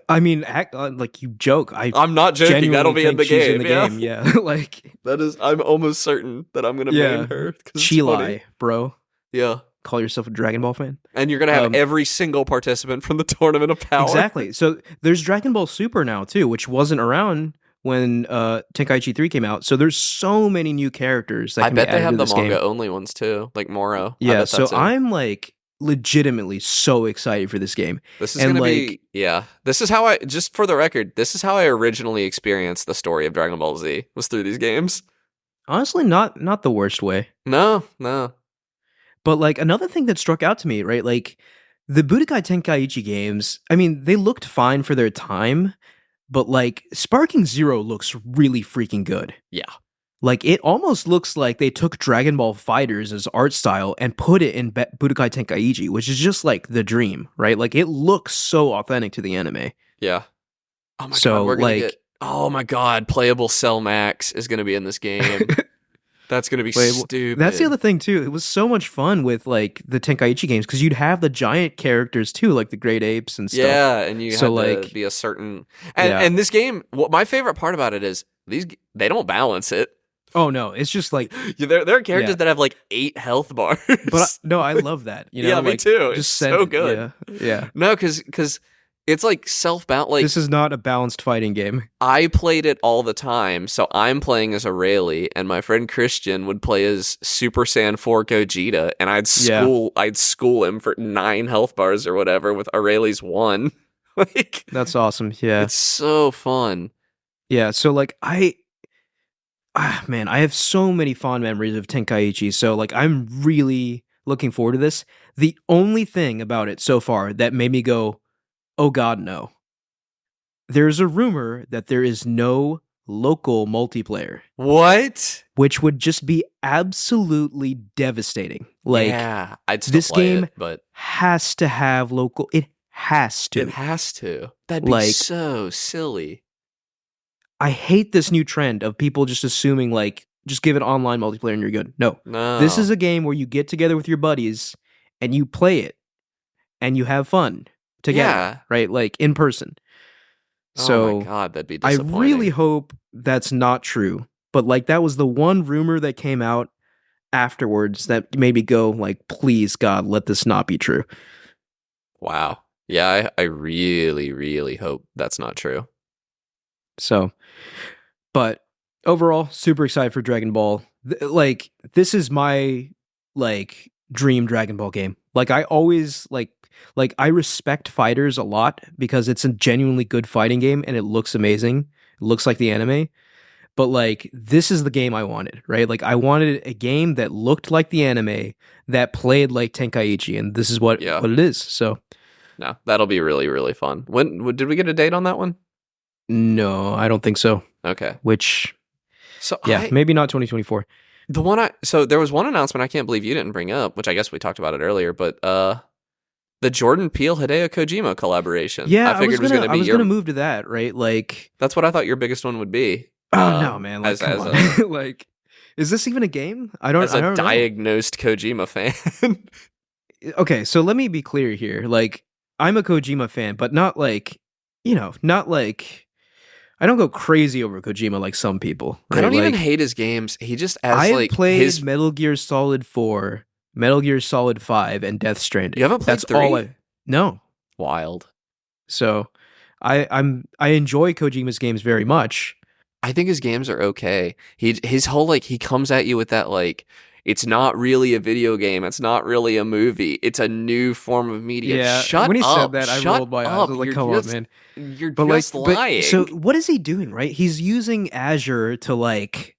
I mean, like you joke. I'm not joking. That'll be in the game. Yeah, like that is. I'm almost certain that I'm gonna main her. Chilai, bro. Yeah. Call yourself a Dragon Ball fan. And you're going to have every single participant from the Tournament of Power. Exactly. So there's Dragon Ball Super now, too, which wasn't around when Tenkaichi 3 came out. So there's so many new characters that can be added to this game. I bet they have the manga-only ones, too, like Moro. Yeah, so I'm, like, legitimately so excited for this game. This is going to be... Yeah. This is how just for the record, this is how I originally experienced the story of Dragon Ball Z, was through these games. Honestly, not the worst way. No. But, like, another thing that struck out to me, right, like, the Budokai Tenkaichi games, I mean, they looked fine for their time, but, like, Sparking Zero looks really freaking good. Yeah. Like, it almost looks like they took Dragon Ball FighterZ as art style and put it in Budokai Tenkaichi, which is just, like, the dream, right? Like, it looks so authentic to the anime. Yeah. Oh, my God, we're going to get... Oh, my God, playable Cell Max is going to be in this game. That's going to be stupid. That's the other thing, too. It was so much fun with, like, the Tenkaichi games, because you'd have the giant characters, too, like the Great Apes and stuff. Yeah, and you had to be a certain... And this game, my favorite part about it is, they don't balance it. Oh, no, it's just, like... there are characters that have, like, 8 health bars. But, no, I love that. You know? Yeah, me like, too. It's so good. Yeah. No, because... It's like self-bound. Like this is not a balanced fighting game. I played it all the time, so I'm playing as Aurelie, and my friend Christian would play as Super Saiyan 4 Gogeta, and I'd school him for 9 health bars or whatever with Aurelie's 1. Like that's awesome. Yeah, it's so fun. Yeah, so like I have so many fond memories of Tenkaichi. So like I'm really looking forward to this. The only thing about it so far that made me go, oh God, no. There's a rumor that there is no local multiplayer. What? Which would just be absolutely devastating. Like, yeah, I'd still this play game it, but has to have local. It has to. It has to. That'd be like, so silly. I hate this new trend of people just assuming like, just give it online multiplayer and you're good. No. This is a game where you get together with your buddies and you play it. and you have fun together, right? Like in person. So oh my God, that'd be I disappointing. really hope that's not true. But like that was the one rumor that came out afterwards that made me go like, please God, let this not be true. Wow. Yeah, I really, really hope that's not true. So, but overall, super excited for Dragon Ball. Like, this is my like dream Dragon Ball game. Like, I always like I respect fighters a lot because it's a genuinely good fighting game and it looks amazing. It looks like the anime. But like, this is the game I wanted, right? Like, I wanted a game that looked like the anime, that played like Tenkaichi, and this is what it is. So, no, that'll be really, really fun. When did we get a date on that one? No, I don't think so. Okay. Which, so yeah, maybe not 2024. So there was one announcement I can't believe you didn't bring up, which I guess we talked about it earlier, but the Jordan Peele Hideo Kojima collaboration. Yeah, I was gonna move to that, right? Like, that's what I thought your biggest one would be. Oh no, man! Like, come on. Like, is this even a game? I don't know. Diagnosed Kojima fan. Okay, so let me be clear here. Like, I'm a Kojima fan, but not like, not like. I don't go crazy over Kojima like some people. Right? I don't even hate his games. He just played Metal Gear Solid 4, Metal Gear Solid 5, and Death Stranding. You haven't played 3? No. Wild. So, I enjoy Kojima's games very much. I think his games are okay. His whole like he comes at you with that like it's not really a video game. It's not really a movie. It's a new form of media. Yeah, shut when he up. said that, I rolled my eyes. I was like, "Come on, man! You're just lying." So what is he doing? Right? He's using Azure to like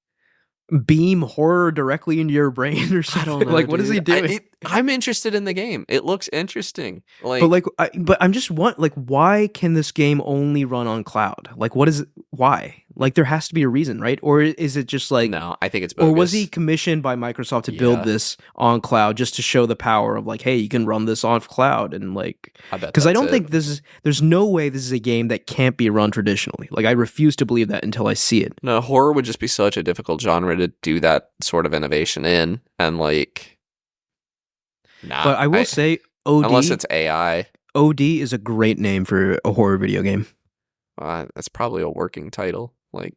beam horror directly into your brain or something. I don't know, like, what is he doing? I'm interested in the game. It looks interesting. Like, but I'm just why can this game only run on cloud? Like, what is it? Why? Like, there has to be a reason, right? Or is it just like no? I think it's bogus. Or was he commissioned by Microsoft to build this on cloud just to show the power of like, hey, you can run this on cloud and like? Because I don't think there's no way this is a game that can't be run traditionally. Like, I refuse to believe that until I see it. No, horror would just be such a difficult genre to do that sort of innovation in, and like. Nah, but I will say OD, unless it's AI. OD is a great name for a horror video game. That's probably a working title. Like,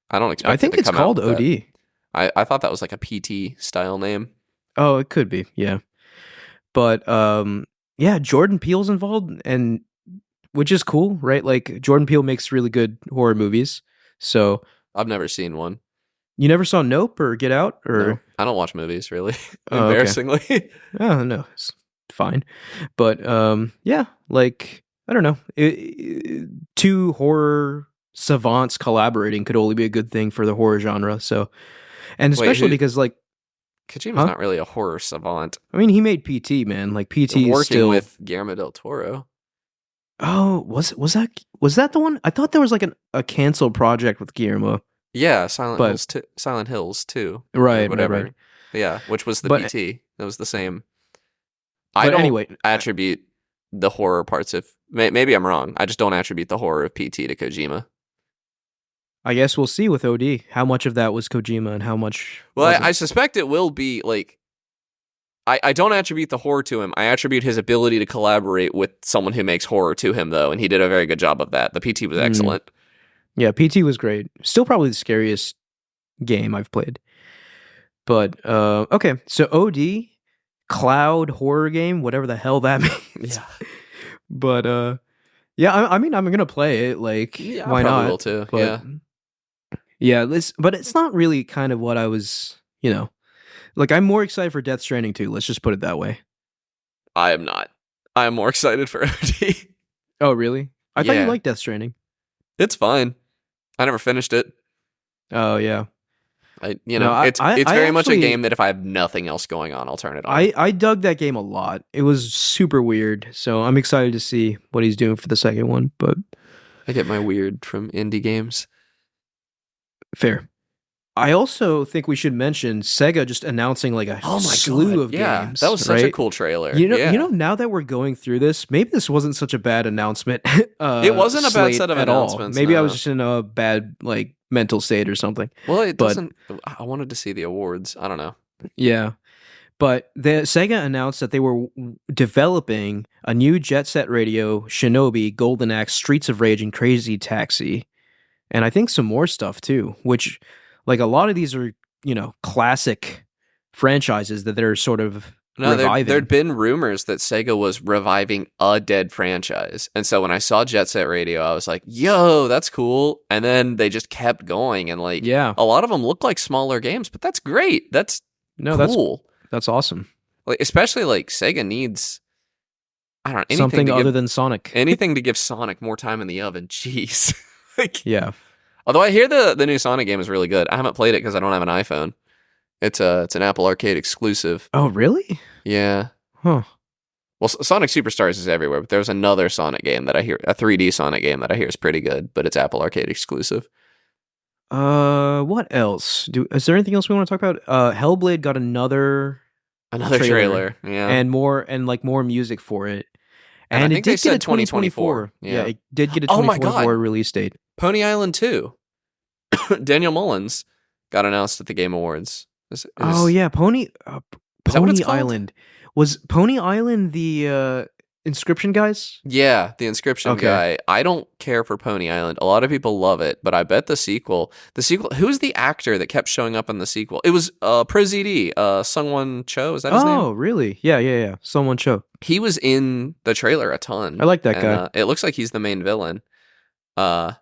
I don't expect. I think it's called OD. I thought that was like a PT style name. Oh, it could be, yeah. But yeah, Jordan Peele's involved, and which is cool, right? Like, Jordan Peele makes really good horror movies. So I've never seen one. You never saw Nope or Get Out? Or no, I don't watch movies, really. Embarrassingly. Okay. Oh, no. It's fine. But yeah, like, I don't know. Two horror savants collaborating could only be a good thing for the horror genre. So, and especially because like Kojima's not really a horror savant. I mean, he made PT, man. Like, PT working still with Guillermo del Toro. Oh, was that the one? I thought there was like a canceled project with Guillermo. Yeah, Silent Hills too. Right, whatever. Right. Yeah, which was the PT. That was the same. I don't attribute the horror parts of. Maybe I'm wrong. I just don't attribute the horror of PT to Kojima. I guess we'll see with OD how much of that was Kojima and how much. Well, I suspect it will be like. I don't attribute the horror to him. I attribute his ability to collaborate with someone who makes horror to him, though, and he did a very good job of that. The PT was excellent. Yeah, PT was great. Still probably the scariest game I've played. But, okay, so OD, cloud horror game, whatever the hell that means. Yeah. But, yeah, I mean, I'm going to play it. Like, why not? I will too, but, yeah. But it's not really kind of what I was, like, I'm more excited for Death Stranding 2. Let's just put it that way. I am not. I am more excited for OD. Oh, really? I thought you liked Death Stranding. It's fine. I never finished it. Oh, yeah. It's very much a game that if I have nothing else going on, I'll turn it on. I dug that game a lot. It was super weird, so I'm excited to see what he's doing for the second one. But I get my weird from indie games. Fair. I also think we should mention Sega just announcing like a slew of games. That was such a cool trailer. You know, now that we're going through this, maybe this wasn't such a bad announcement. It wasn't a bad set of announcements. Maybe I was just in a bad like mental state or something. Well, it doesn't. I wanted to see the awards. I don't know. Yeah, But Sega announced that they were developing a new Jet Set Radio, Shinobi, Golden Axe, Streets of Rage, and Crazy Taxi, and I think some more stuff too. Which, like, a lot of these are classic franchises that they're sort of reviving. There'd been rumors that Sega was reviving a dead franchise, and so when I saw Jet Set Radio, I was like, "Yo, that's cool!" And then they just kept going, and a lot of them look like smaller games, but that's great. That's cool. That's awesome. Like, especially Sega needs, I don't know, something other than Sonic. Anything to give Sonic more time in the oven. Jeez. Yeah. Although I hear the new Sonic game is really good. I haven't played it because I don't have an iPhone. It's an Apple Arcade exclusive. Oh, really? Yeah. Huh. Well, Sonic Superstars is everywhere, but there's another Sonic game that I hear, a 3D Sonic game that I hear is pretty good, but it's Apple Arcade exclusive. What else? Is there anything else we want to talk about? Hellblade got another trailer, yeah, and more music for it, and it did get a 2024. Yeah, it did get a 2024 release date. Pony Island 2. Daniel Mullins got announced at the Game Awards. Pony Island. Was Pony Island the Inscription guys? Yeah, the Inscription guy. I don't care for Pony Island. A lot of people love it, but I bet the sequel, who's the actor that kept showing up in the sequel? It was ProZD, Sungwon Cho, is that his name? Oh, really? Yeah. Sungwon Cho. He was in the trailer a ton. I like that guy. It looks like he's the main villain. A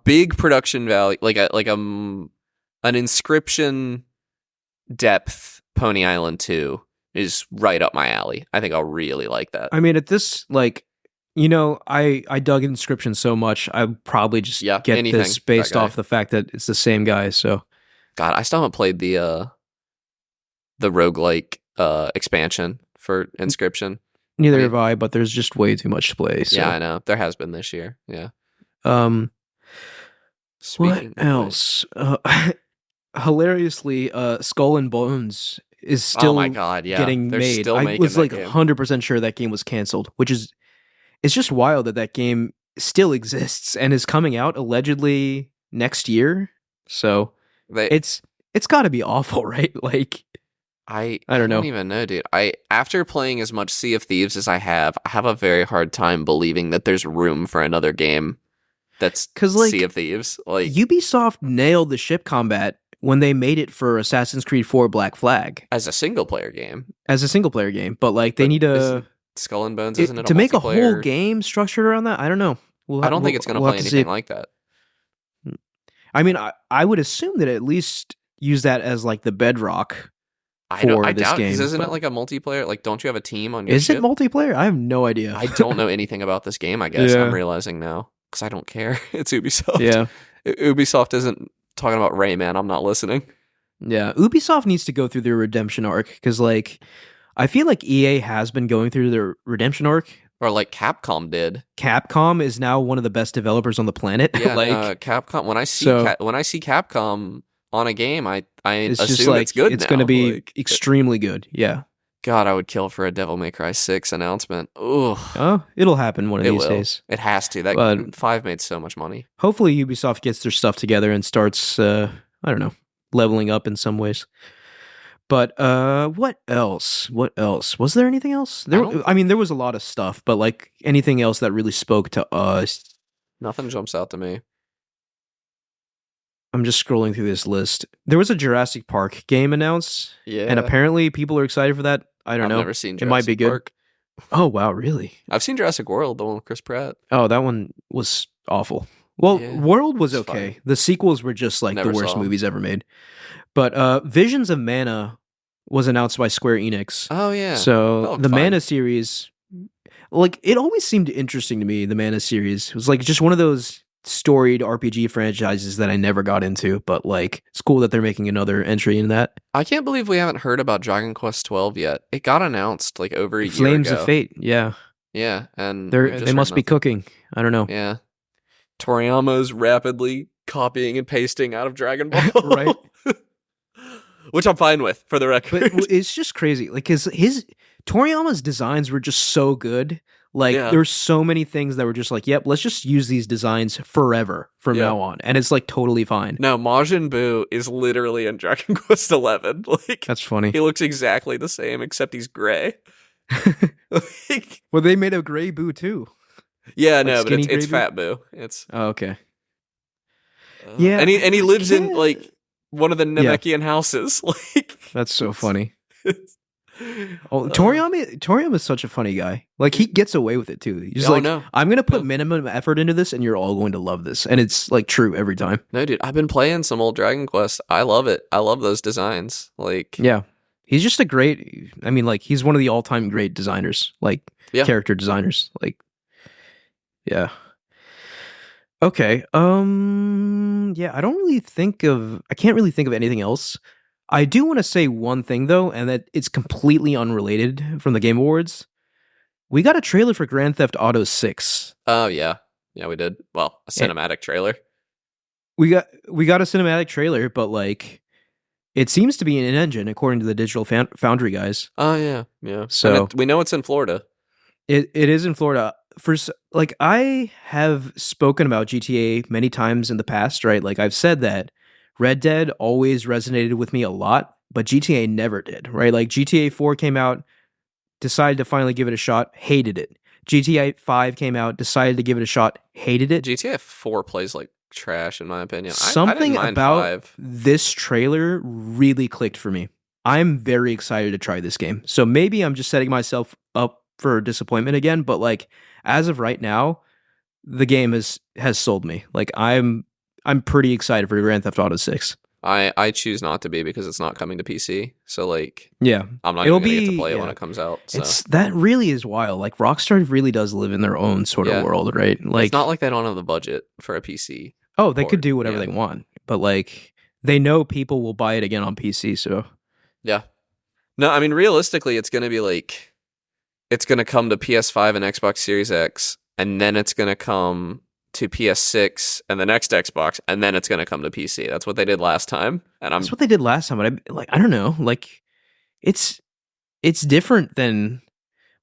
big production value, an Inscription depth Pony Island 2 is right up my alley. I think I'll really like that. I mean, at this, I dug Inscription so much, I'd probably just get this based off the fact that it's the same guy, so. God, I still haven't played the roguelike expansion for Inscription. Neither have I, but there's just way too much to play. So. Yeah, I know. There has been this year, yeah. What else? Hilariously, Skull and Bones is still getting made. I was 100% sure that game was canceled, it's just wild that game still exists and is coming out allegedly next year. So it's got to be awful, right? I don't even know, dude. After playing as much Sea of Thieves as I have a very hard time believing that there's room for another game that's Sea of Thieves. Ubisoft nailed the ship combat when they made it for Assassin's Creed 4 Black Flag. As a single player game. But they need a... Skull and Bones, isn't it? To make a whole game structured around that? I don't know. I don't think it's going to play anything like that. I mean, I would assume that at least use that as the bedrock for this game. Because isn't it a multiplayer? Don't you have a team on your ship? Is it multiplayer? I have no idea. I don't know anything about this game, I guess. Yeah. I'm realizing now. Because I don't care. It's Ubisoft. Yeah. Ubisoft isn't talking about Rayman. I'm not listening. Yeah. Ubisoft needs to go through their redemption arc. Because, I feel like EA has been going through their redemption arc. Or Capcom did. Capcom is now one of the best developers on the planet. Yeah, Capcom. When I see Capcom on a game, I assume it's good. It's going to be extremely good. Yeah. God, I would kill for a Devil May Cry 6 announcement. Ooh. Oh, it'll happen one of these days. It has to. That 5 made so much money. Hopefully Ubisoft gets their stuff together and starts, leveling up in some ways. But what else? Was there anything else? There was a lot of stuff, but anything else that really spoke to us? Nothing jumps out to me. I'm just scrolling through this list. There was a Jurassic Park game announced. Yeah. And apparently people are excited for that. I don't know. I've never seen Jurassic It might be good. Park. Oh, wow, really? I've seen Jurassic World, the one with Chris Pratt. Oh, that one was awful. Well, yeah, World was okay. Fine. The sequels were just the worst movies ever made. But Visions of Mana was announced by Square Enix. Oh, yeah. So the Mana series, it always seemed interesting to me, the Mana series. It was just one of those storied RPG franchises that I never got into, but it's cool that they're making another entry in that. I can't believe we haven't heard about Dragon Quest 12 yet. It got announced over a year ago. Flames of Fate, yeah. Yeah, and they must be cooking. I don't know. Yeah. Toriyama's rapidly copying and pasting out of Dragon Ball. Right. Which I'm fine with, for the record. But it's just crazy. Toriyama's designs were just so good. Like Yeah. there's so many things that were just like, yep, let's just use these designs forever from now on, and it's like totally fine. No, Majin Buu is literally in Dragon Quest XI. Like, that's funny. He looks exactly the same except he's gray. Like, well, they made a gray Buu too. Yeah, like no, but it's Fat Buu. It's okay. Yeah, and he lives in like one of the Namekian houses. Like that's so funny. Toriyama is such a funny guy. Like he gets away with it too. He's like, no. I'm gonna put minimum effort into this, and you're all going to love this, and it's like true every time. No, dude, I've been playing some old Dragon Quest. I love it. I love those designs. Like, yeah, he's just a great. I mean, like he's one of the all-time great designers, like character designers. Like, yeah. Okay. Yeah, I can't really think of anything else. I do want to say one thing though, and that it's completely unrelated from the Game Awards. We got a trailer for Grand Theft Auto 6. Oh yeah. Yeah, we did. Well, a cinematic trailer. We got a cinematic trailer, but like it seems to be in an engine according to the Digital Foundry guys. Oh yeah. Yeah. So we know it's in Florida. It is in Florida. Like I have spoken about GTA many times in the past, right? Like I've said that Red Dead always resonated with me a lot, but GTA never did, right? Like GTA 4 came out, decided to finally give it a shot, hated it. GTA 5 came out, decided to give it a shot, hated it. GTA 4 plays like trash in my opinion. Something about this trailer really clicked for me. I'm very excited to try this game. So maybe I'm just setting myself up for disappointment again, but like as of right now, the game has sold me. Like I'm pretty excited for Grand Theft Auto 6. I choose not to be because it's not coming to PC. So like, yeah, I'm not even gonna get to play it when it comes out. So. That really is wild. Like Rockstar really does live in their own sort of world, right? Like it's not like they don't have the budget for a PC. Oh, they could do whatever they want, but like they know people will buy it again on PC. So yeah, no, I mean realistically, it's gonna be like it's gonna come to PS5 and Xbox Series X, and then it's gonna come to PS6 and the next Xbox, and then it's going to come to PC. That's what they did last time. And that's what they did last time. But I don't know. Like, it's different than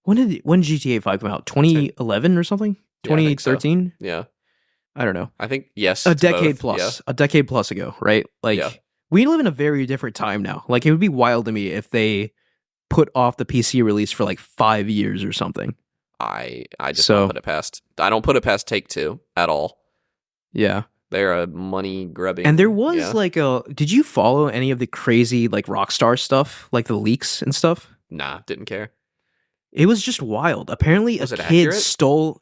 when GTA 5 come out? 2011 or something? 2013? So. Yeah, I don't know. I think yes, a decade plus. Yeah. A decade plus ago, right? Like, we live in a very different time now. Like, it would be wild to me if they put off the PC release for like 5 years or something. I just don't put it past. I don't put it past Take-Two at all. Yeah, they're a money grubbing. And there was like did you follow any of the crazy like Rockstar stuff, like the leaks and stuff? Nah, didn't care. It was just wild. Apparently, a kid stole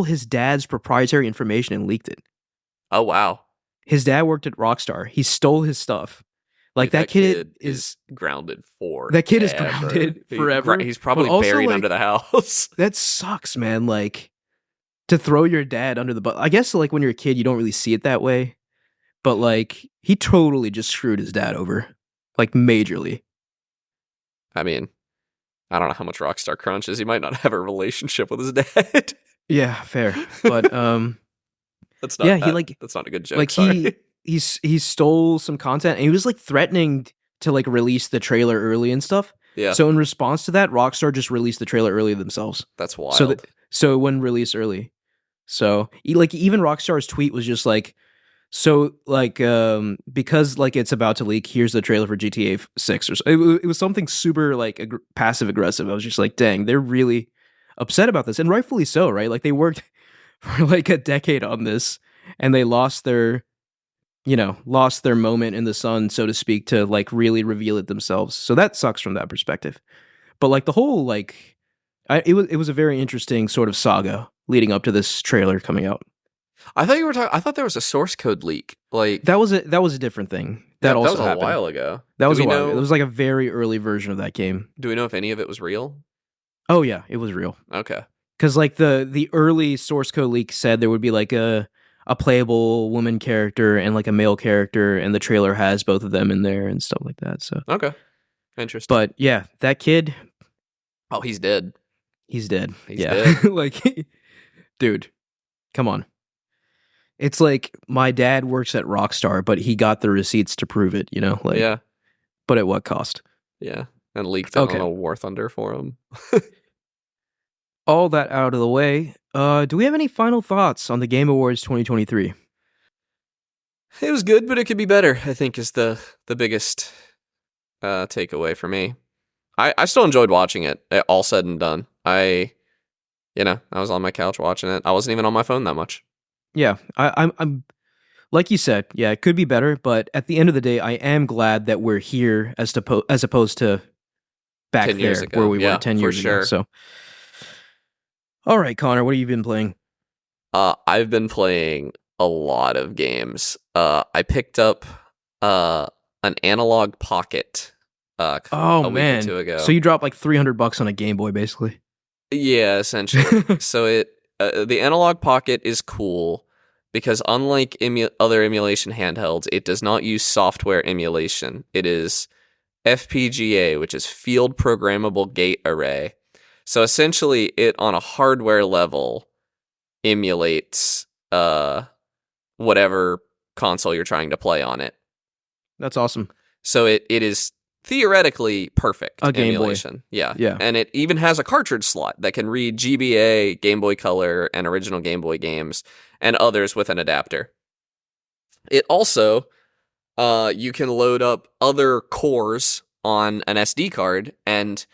his dad's proprietary information and leaked it. Oh wow! His dad worked at Rockstar. He stole his stuff. Like that kid is grounded forever. That kid is grounded forever. He's probably buried under the house. That sucks, man. Like to throw your dad under the bus. I guess like when you're a kid, you don't really see it that way. But like he totally just screwed his dad over, like majorly. I mean, I don't know how much Rockstar crunches. He might not have a relationship with his dad. Yeah, fair. But that's not. That's not a good joke. Like sorry. He stole some content and he was like threatening to like release the trailer early and stuff. Yeah. So in response to that, Rockstar just released the trailer early themselves. That's wild. So it wouldn't release early. So like even Rockstar's tweet was just like, so like because like it's about to leak, here's the trailer for GTA 6 or so. It was something super like passive aggressive. I was just like, dang, they're really upset about this, and rightfully so, right? Like they worked for like a decade on this, and they lost their moment in the sun, so to speak, to like really reveal it themselves. So that sucks from that perspective. But like the whole like, it was a very interesting sort of saga leading up to this trailer coming out. I thought you were talking. I thought there was a source code leak. Like that was a different thing. That also was happened a while ago. That was a while ago. It was like a very early version of that game. Do we know if any of it was real? Oh yeah, it was real. Okay. Because like the early source code leak said there would be like a playable woman character and like a male character, and the trailer has both of them in there and stuff like that. So okay, interesting. But yeah, that kid. Oh, he's dead. He's dead. He's dead. Like, dude, come on. It's like my dad works at Rockstar, but he got the receipts to prove it. You know, like yeah. But at what cost? Yeah, and leaked it on a War Thunder forum. all that out of the way, do we have any final thoughts on the Game Awards 2023? It was good, but it could be better, I think, is the biggest takeaway for me. I still enjoyed watching it, all said and done. I was on my couch watching it. I wasn't even on my phone that much. Yeah, I'm like you said, yeah, it could be better, but at the end of the day, I am glad that we're here as opposed to back 10 years there ago. where we were 10 years ago. So, all right, Connor, what have you been playing? I've been playing a lot of games. I picked up an Analogue Pocket a week or two ago. So you dropped like $300 on a Game Boy, basically. Yeah, essentially. So the Analogue Pocket is cool because unlike other emulation handhelds, it does not use software emulation. It is FPGA, which is Field Programmable Gate Array. So essentially, it on a hardware level emulates whatever console you're trying to play on it. That's awesome. So it is theoretically perfect a Game emulation. Boy. Yeah. And it even has a cartridge slot that can read GBA, Game Boy Color, and original Game Boy games, and others with an adapter. It also, you can load up other cores on an SD card, and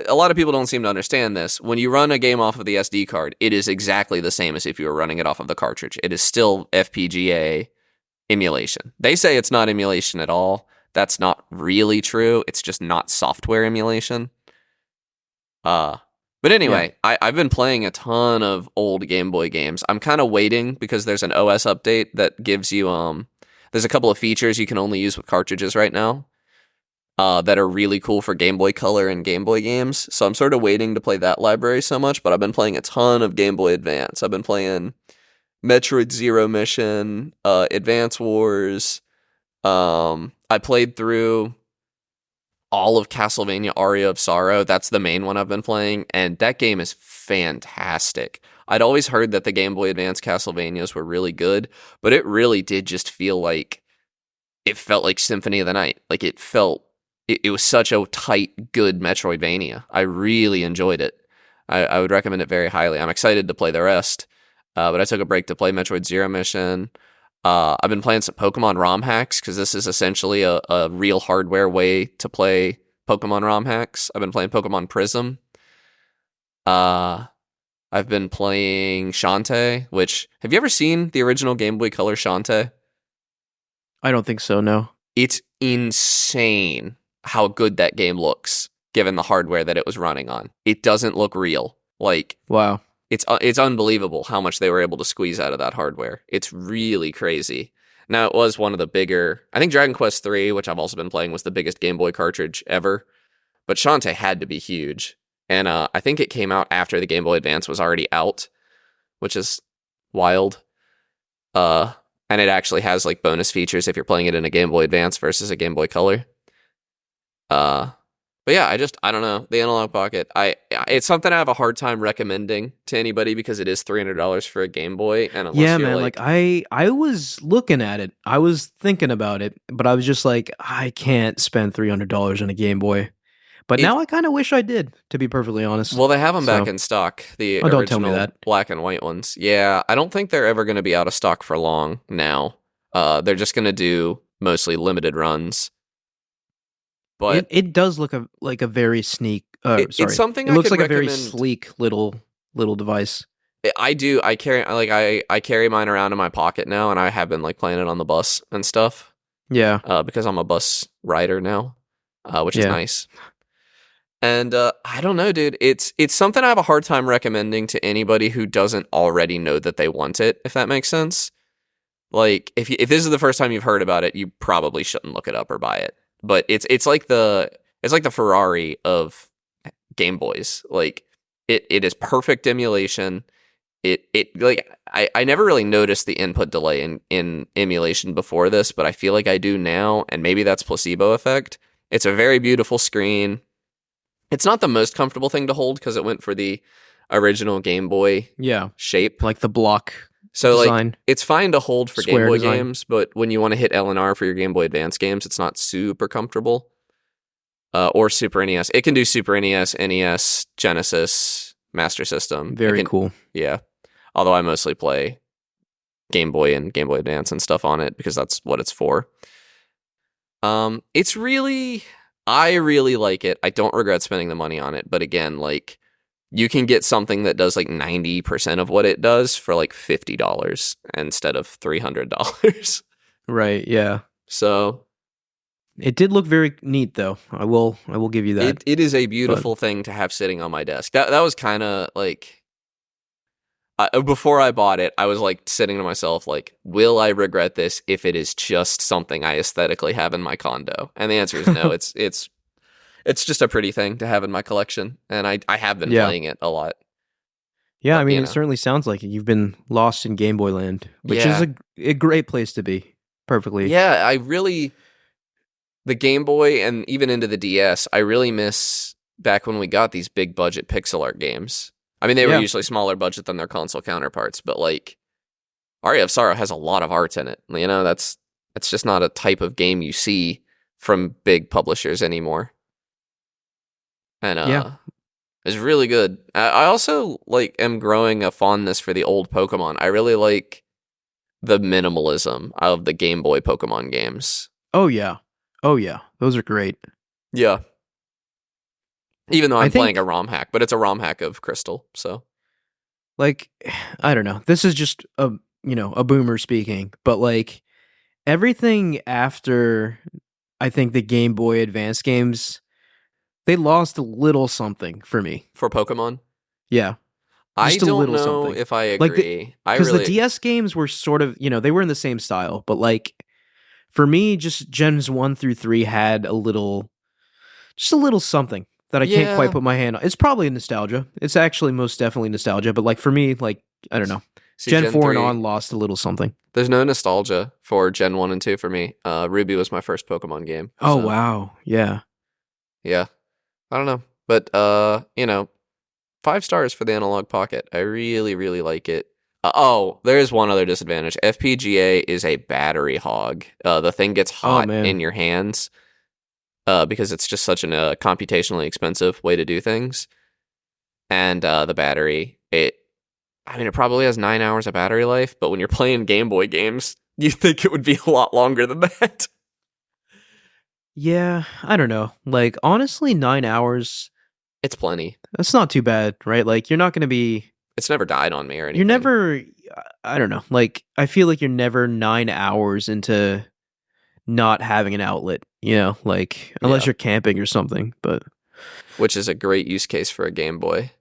a lot of people don't seem to understand this. When you run a game off of the SD card, it is exactly the same as if you were running it off of the cartridge. It is still FPGA emulation. They say it's not emulation at all. That's not really true. It's just not software emulation. But anyway, yeah. I've been playing a ton of old Game Boy games. I'm kind of waiting because there's an OS update that gives you there's a couple of features you can only use with cartridges right now that are really cool for Game Boy Color and Game Boy games. So I'm sort of waiting to play that library so much, but I've been playing a ton of Game Boy Advance. I've been playing Metroid Zero Mission, Advance Wars. I played through all of Castlevania Aria of Sorrow. That's the main one I've been playing, and that game is fantastic. I'd always heard that the Game Boy Advance Castlevanias were really good, but it really did just feel like it felt like Symphony of the Night. Like it was such a tight, good Metroidvania. I really enjoyed it. I would recommend it very highly. I'm excited to play the rest, but I took a break to play Metroid Zero Mission. I've been playing some Pokemon ROM hacks because this is essentially a real hardware way to play Pokemon ROM hacks. I've been playing Pokemon Prism. I've been playing Shantae, which, have you ever seen the original Game Boy Color Shantae? I don't think so, no. It's insane how good that game looks, given the hardware that it was running on. It doesn't look real. Like, wow. It's unbelievable how much they were able to squeeze out of that hardware. It's really crazy. Now, it was one of the bigger... I think Dragon Quest III, which I've also been playing, was the biggest Game Boy cartridge ever. But Shantae had to be huge. And I think it came out after the Game Boy Advance was already out, which is wild. And it actually has like bonus features if you're playing it in a Game Boy Advance versus a Game Boy Color. But yeah, I don't know. The Analogue Pocket, it's something I have a hard time recommending to anybody because it is $300 for a Game Boy. And yeah, man, like I was looking at it. I was thinking about it, but I was just like, I can't spend $300 on a Game Boy. But now I kind of wish I did, to be perfectly honest. Well, they have them back in stock, the original don't tell me that. black and white ones. Yeah, I don't think they're ever going to be out of stock for long now. They're just going to do mostly limited runs. But it does look like a very sneak. It's something it looks like recommend. A very sleek little device. I do. I carry mine around in my pocket now, and I have been like playing it on the bus and stuff. Yeah. Because I'm a bus rider now, which is nice. And I don't know, dude. It's something I have a hard time recommending to anybody who doesn't already know that they want it. If that makes sense. Like if this is the first time you've heard about it, you probably shouldn't look it up or buy it. But it's like the Ferrari of Game Boys. Like it is perfect emulation. It like I never really noticed the input delay in emulation before this, but I feel like I do now, and maybe that's placebo effect. It's a very beautiful screen. It's not the most comfortable thing to hold because it went for the original Game Boy shape. Like the block so design. Like it's fine to hold for Square Game Boy design. games, but when you want to hit L and R for your Game Boy Advance games, it's not super comfortable. Or Super NES. It can do Super NES, NES, Genesis, Master System. Very cool. Yeah. Although I mostly play Game Boy and Game Boy Advance and stuff on it because that's what it's for. It's really, I really like it. I don't regret spending the money on it. But again, like, you can get something that does like 90% of what it does for like $50 instead of $300. Right. Yeah. So it did look very neat, though. I will give you that. It is a beautiful thing to have sitting on my desk. That was kind of like, before I bought it, I was like sitting to myself, like, will I regret this if it is just something I aesthetically have in my condo? And the answer is no. It's just a pretty thing to have in my collection, and I have been playing it a lot. Yeah, but, I mean, it certainly sounds like it. You've been lost in Game Boy land, which is a great place to be. Perfectly. Yeah, the Game Boy and even into the DS, I really miss back when we got these big budget pixel art games. I mean, they were usually smaller budget than their console counterparts, but like Aria of Sorrow has a lot of art in it. You know, that's just not a type of game you see from big publishers anymore. And it's really good. I also like am growing a fondness for the old Pokemon. I really like the minimalism of the Game Boy Pokemon games. Oh yeah, those are great. Yeah. Even though I'm playing a ROM hack, but it's a ROM hack of Crystal, so. Like, I don't know. This is just a boomer speaking, but like everything after, I think, the Game Boy Advance games, they lost a little something for me. For Pokemon? Yeah. I don't know if I agree. Because the DS games were sort of, they were in the same style, but like, for me, just Gens 1 through 3 had a little something that I can't quite put my hand on. It's probably nostalgia. It's actually most definitely nostalgia. But like for me, like, I don't know. Gen 4 and on lost a little something. There's no nostalgia for Gen 1 and 2 for me. Ruby was my first Pokemon game. Oh, wow. Yeah. Yeah. I don't know. But, 5 stars for the Analogue Pocket. I really, really like it. There is one other disadvantage. FPGA is a battery hog. The thing gets hot in your hands. Because it's just such a computationally expensive way to do things. And the battery, it probably has 9 hours of battery life, but when you're playing Game Boy games, you think it would be a lot longer than that. Yeah, I don't know. Like, honestly, 9 hours... It's plenty. That's not too bad, right? Like, you're not going to be... It's never died on me or anything. You're never... I don't know. Like, I feel like you're never 9 hours into not having an outlet, like unless you're camping or something, but which is a great use case for a Game Boy.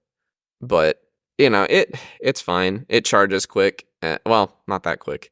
But it's fine. It charges quick. Well, not that quick,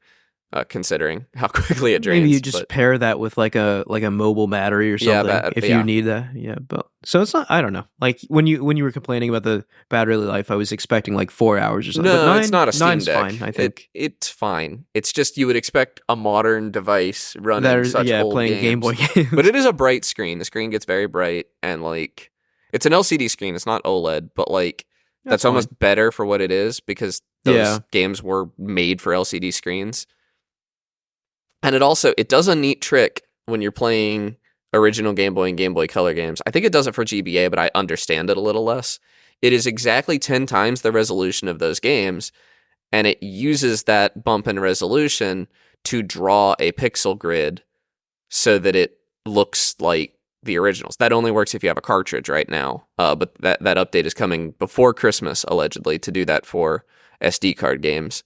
considering how quickly it drains. Maybe you just pair that with like a mobile battery or something if you need that. Yeah, but so it's not. I don't know. Like when you were complaining about the battery life, I was expecting like 4 hours or something. No, it's not a Steam Deck. Fine, I think it's fine. It's just you would expect a modern device running such old playing games. Game Boy games. But it is a bright screen. The screen gets very bright, and like it's an LCD screen. It's not OLED, but like that's almost better for what it is because those games were made for LCD screens. And it does a neat trick when you're playing original Game Boy and Game Boy Color games. I think it does it for GBA, but I understand it a little less. It is exactly 10 times the resolution of those games, and it uses that bump in resolution to draw a pixel grid so that it looks like the originals. That only works if you have a cartridge right now, but that update is coming before Christmas, allegedly, to do that for SD card games.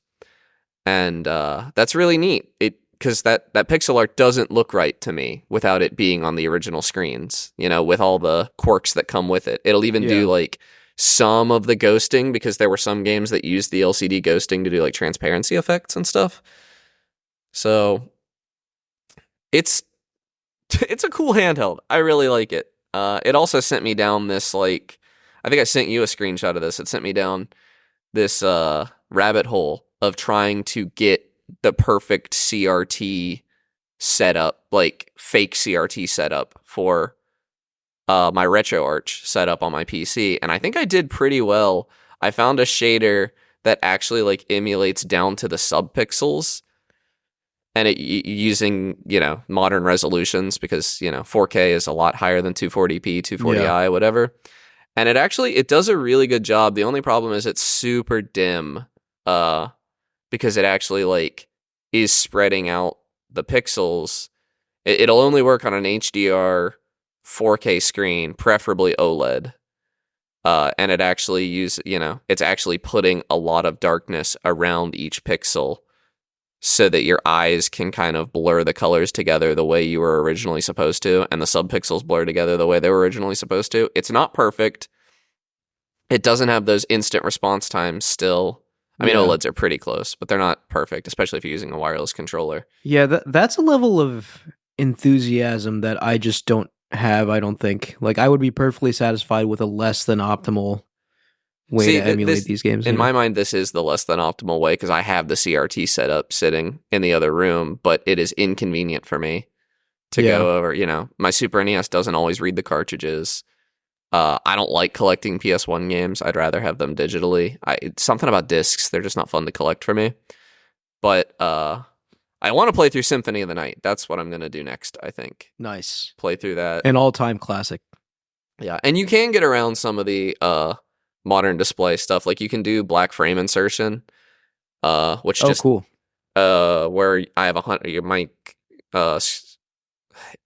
And that's really neat. Because that pixel art doesn't look right to me without it being on the original screens, with all the quirks that come with it. It'll even do like some of the ghosting because there were some games that used the LCD ghosting to do like transparency effects and stuff. So it's a cool handheld. I really like it. It also sent me down this like, I think I sent you a screenshot of this. It sent me down this rabbit hole of trying to get the perfect CRT setup, like fake CRT setup for my RetroArch setup on my PC, and I think I did pretty well. I found a shader that actually like emulates down to the subpixels, and it using modern resolutions because 4K is a lot higher than 240p, 240i, whatever. And it does a really good job. The only problem is it's super dim, because it actually like is spreading out the pixels. It'll only work on an HDR 4K screen, preferably OLED. And it actually it's actually putting a lot of darkness around each pixel so that your eyes can kind of blur the colors together the way you were originally supposed to, and the subpixels blur together the way they were originally supposed to. It's not perfect. It doesn't have those instant response times still. I mean, OLEDs are pretty close, but they're not perfect, especially if you're using a wireless controller. Yeah, that's a level of enthusiasm that I just don't have, I don't think. Like, I would be perfectly satisfied with a less than optimal way to emulate these games. In my mind, this is the less than optimal way because I have the CRT setup sitting in the other room, but it is inconvenient for me to go over. My Super NES doesn't always read the cartridges. I don't like collecting PS1 games. I'd rather have them digitally. It's something about discs. They're just not fun to collect for me. But I want to play through Symphony of the Night. That's what I'm going to do next, I think. Nice. Play through that. An all-time classic. Yeah. And you can get around some of the modern display stuff. Like you can do black frame insertion, which cool. Where I have your mic,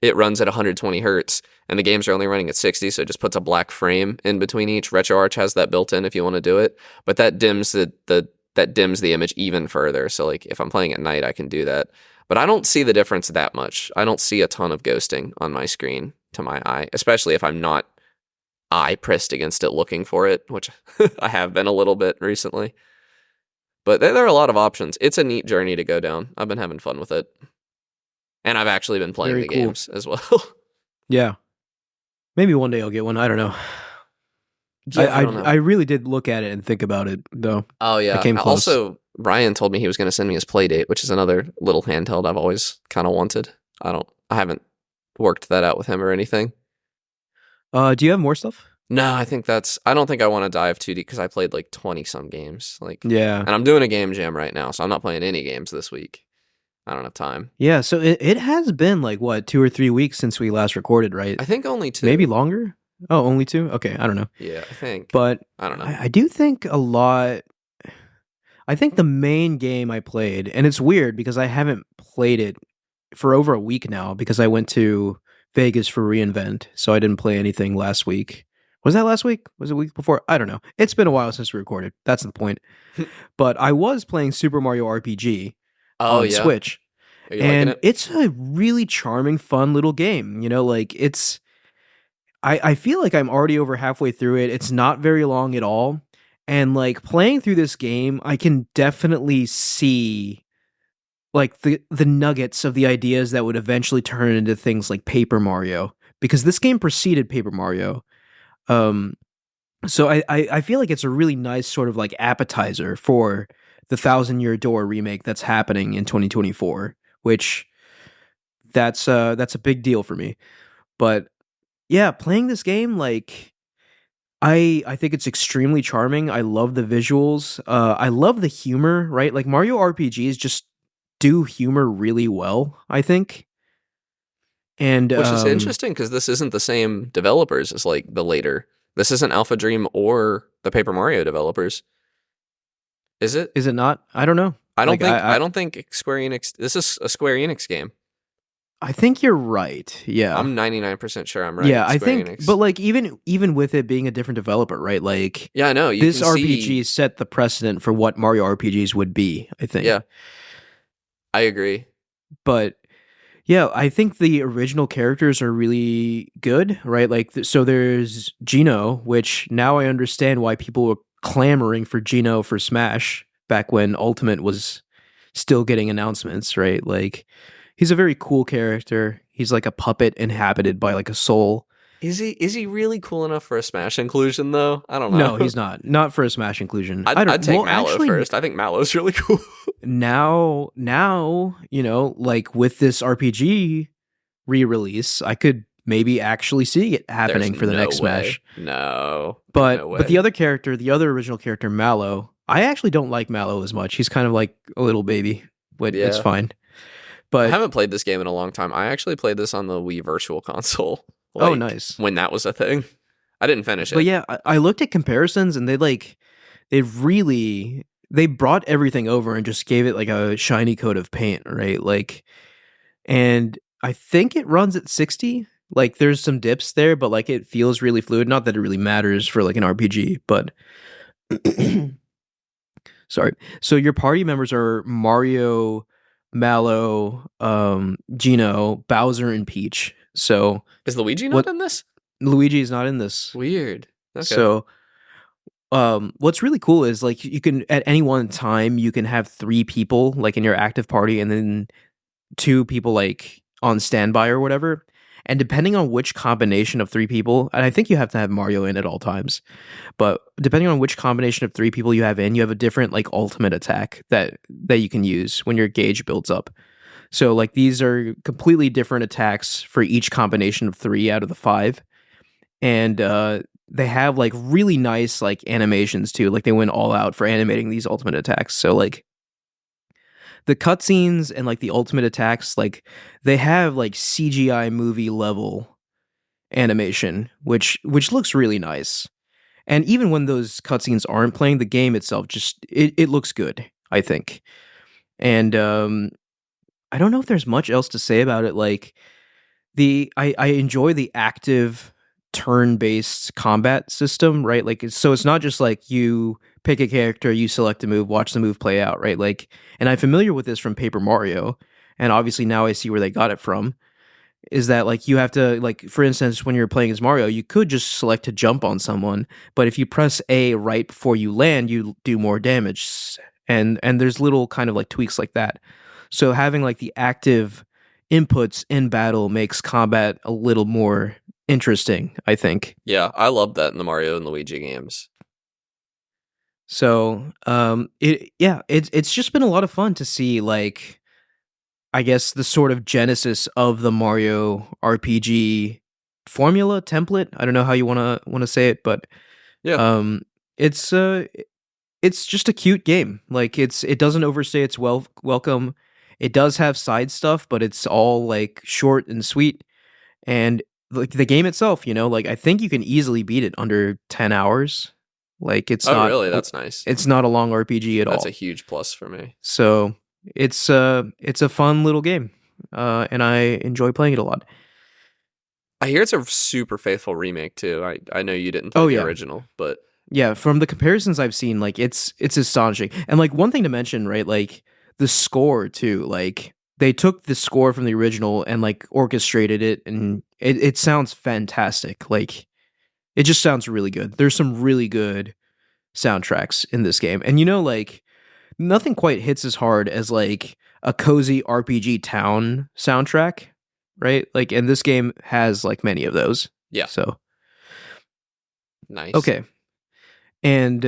it runs at 120 hertz, and the games are only running at 60, so it just puts a black frame in between each. RetroArch has that built in if you want to do it, but that dims the image even further. So like if I'm playing at night, I can do that. But I don't see the difference that much. I don't see a ton of ghosting on my screen to my eye, especially if I'm not eye pressed against it looking for it, which I have been a little bit recently. But there are a lot of options. It's a neat journey to go down. I've been having fun with it. And I've actually been playing games as well. Yeah. Maybe one day I'll get one. I don't know. Yeah, I don't know. I really did look at it and think about it, though. Oh, yeah. I came close. Also, Ryan told me he was going to send me his Playdate, which is another little handheld I've always kind of wanted. I haven't worked that out with him or anything. Do you have more stuff? No, I don't think I want to dive too deep because I played like 20 some games. Yeah. And I'm doing a game jam right now, so I'm not playing any games this week. I don't have time. Yeah, so it has been like, 2 or 3 weeks since we last recorded, right? I think only 2. Maybe longer? Oh, only 2? Okay, I don't know. Yeah, I think. But I don't know. I do think I think the main game I played, and it's weird because I haven't played it for over a week now because I went to Vegas for reInvent, so I didn't play anything last week. Was that last week? Was it a week before? I don't know. It's been a while since we recorded. That's the point. But I was playing Super Mario RPG on Switch. Are you liking it? It's a really charming, fun little game. I feel like I'm already over halfway through it. It's not very long at all. And like playing through this game, I can definitely see like the nuggets of the ideas that would eventually turn into things like Paper Mario, because this game preceded Paper Mario. So I feel like it's a really nice sort of like appetizer for the Thousand Year Door remake that's happening in 2024, which that's a big deal for me. But yeah, playing this game, like I think it's extremely charming. I love the visuals. I love the humor, right? Like Mario RPGs just do humor really well, I think. And which is interesting because this isn't the same developers as like the later. This isn't Alpha Dream or the Paper Mario developers. Is it? Is it not? I don't know. I don't think Square Enix. This is a Square Enix game. I think you're right. Yeah, I'm 99% sure I'm right. Yeah, I think, Enix. But like even with it being a different developer, right? Like, yeah, I know this RPG set the precedent for what Mario RPGs would be. I think. Yeah, I agree. But yeah, I think the original characters are really good, right? Like, so there's Geno, which now I understand why people were clamoring for Geno for Smash back when Ultimate was still getting announcements, right? Like, he's a very cool character. He's like a puppet inhabited by like a soul. Is he really cool enough for a Smash inclusion though? I don't know. No, he's not. Not for a Smash inclusion. I'd take Mallow first. I think Mallow's really cool. now, like with this RPG re-release, I could maybe actually see it happening for the next Smash. No. But the other original character, Mallow, I actually don't like Mallow as much. He's kind of like a little baby, but it's fine. But I haven't played this game in a long time. I actually played this on the Wii Virtual Console. Oh, nice. When that was a thing. I didn't finish But it. yeah, I looked at comparisons, and they brought everything over and just gave it like a shiny coat of paint, right? Like, and I think it runs at 60. Like, there's some dips there, but like it feels really fluid. Not that it really matters for like an RPG, but sorry. So your party members are Mario, Mallow, Gino, Bowser, and Peach. So is Luigi not in this? Luigi is not in this. Weird. Okay. So what's really cool is like you can at any one time you can have 3 people like in your active party, and then 2 people like on standby or whatever. And depending on which combination of 3 people, and I think you have to have Mario in at all times, but depending on which combination of 3 people you have in, you have a different like ultimate attack that you can use when your gauge builds up. So like these are completely different attacks for each combination of 3 out of the 5. And they have like really nice like animations too. Like they went all out for animating these ultimate attacks. So like the cutscenes and like the ultimate attacks, like they have like CGI movie level animation, which looks really nice. And even when those cutscenes aren't playing, the game itself just it looks good, I think. And I don't know if there's much else to say about it. Like I enjoy the active turn-based combat system, right? Like so it's not just like you pick a character, you select a move, watch the move play out, right? Like, and I'm familiar with this from Paper Mario, and obviously now I see where they got it from. Is that like you have to, like, for instance, when you're playing as Mario, you could just select to jump on someone, but if you press A right before you land, you do more damage. And there's little kind of like tweaks like that. So having like the active inputs in battle makes combat a little more interesting, I think. Yeah, I love that in the Mario and Luigi games. So, it's just been a lot of fun to see, like, I guess the sort of genesis of the Mario RPG formula template. I don't know how you want to say it, but yeah, it's just a cute game. Like it doesn't overstay its welcome. It does have side stuff, but it's all like short and sweet. And like the game itself, like I think you can easily beat it under 10 hours. Like it's not really, that's nice. It's not a long RPG at all. That's a huge plus for me. So it's a fun little game, and I enjoy playing it a lot. I hear it's a super faithful remake too. I know you didn't play the original, but yeah, from the comparisons I've seen, like it's astonishing. And like one thing to mention, right? Like the score too. Like they took the score from the original and like orchestrated it, and it sounds fantastic. Like it just sounds really good. There's some really good soundtracks in this game, and like nothing quite hits as hard as like a cozy RPG town soundtrack, right? Like, and this game has like many of those. Yeah. So nice. Okay. And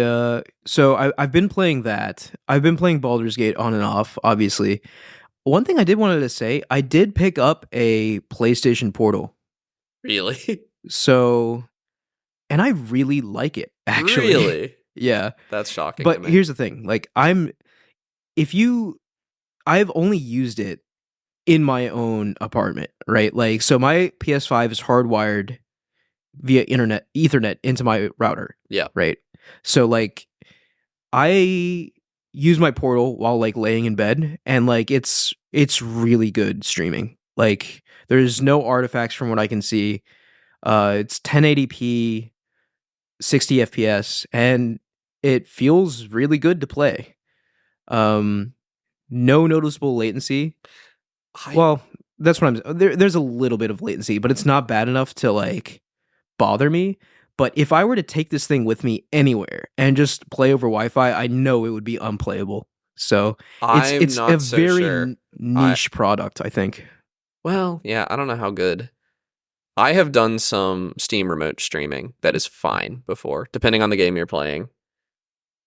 so I've been playing that. I've been playing Baldur's Gate on and off, obviously. One thing I did wanted to say, I did pick up a PlayStation Portal. Really? So, and I really like it, actually. Really? Yeah. That's shocking. But here's the thing. Like, I've only used it in my own apartment, right? Like, so my PS5 is hardwired via Ethernet into my router. Yeah. Right. So like I use my Portal while like laying in bed, and like it's really good streaming. Like there's no artifacts from what I can see. It's 1080p, 60 FPS, and it feels really good to play. No noticeable latency. Well, that's what there's a little bit of latency, but it's not bad enough to like bother me. But if I were to take this thing with me anywhere and just play over Wi-Fi, I know it would be unplayable. So it's a very niche product, I think. Well, yeah, I don't know how good. I have done some Steam remote streaming that is fine before, depending on the game you're playing.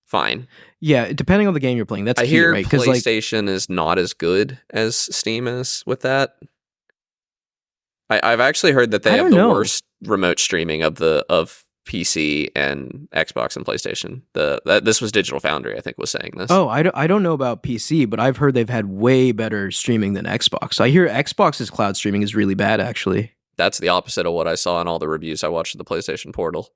Fine. Yeah, depending on the game you're playing. That's I key, hear right? PlayStation is not as good as Steam is with that. I've actually heard that they have the worst remote streaming of PC and Xbox and PlayStation. This was Digital Foundry, I think, was saying this. Oh, I don't know about PC, but I've heard they've had way better streaming than Xbox. I hear Xbox's cloud streaming is really bad, actually. That's the opposite of what I saw in all the reviews I watched of the PlayStation Portal.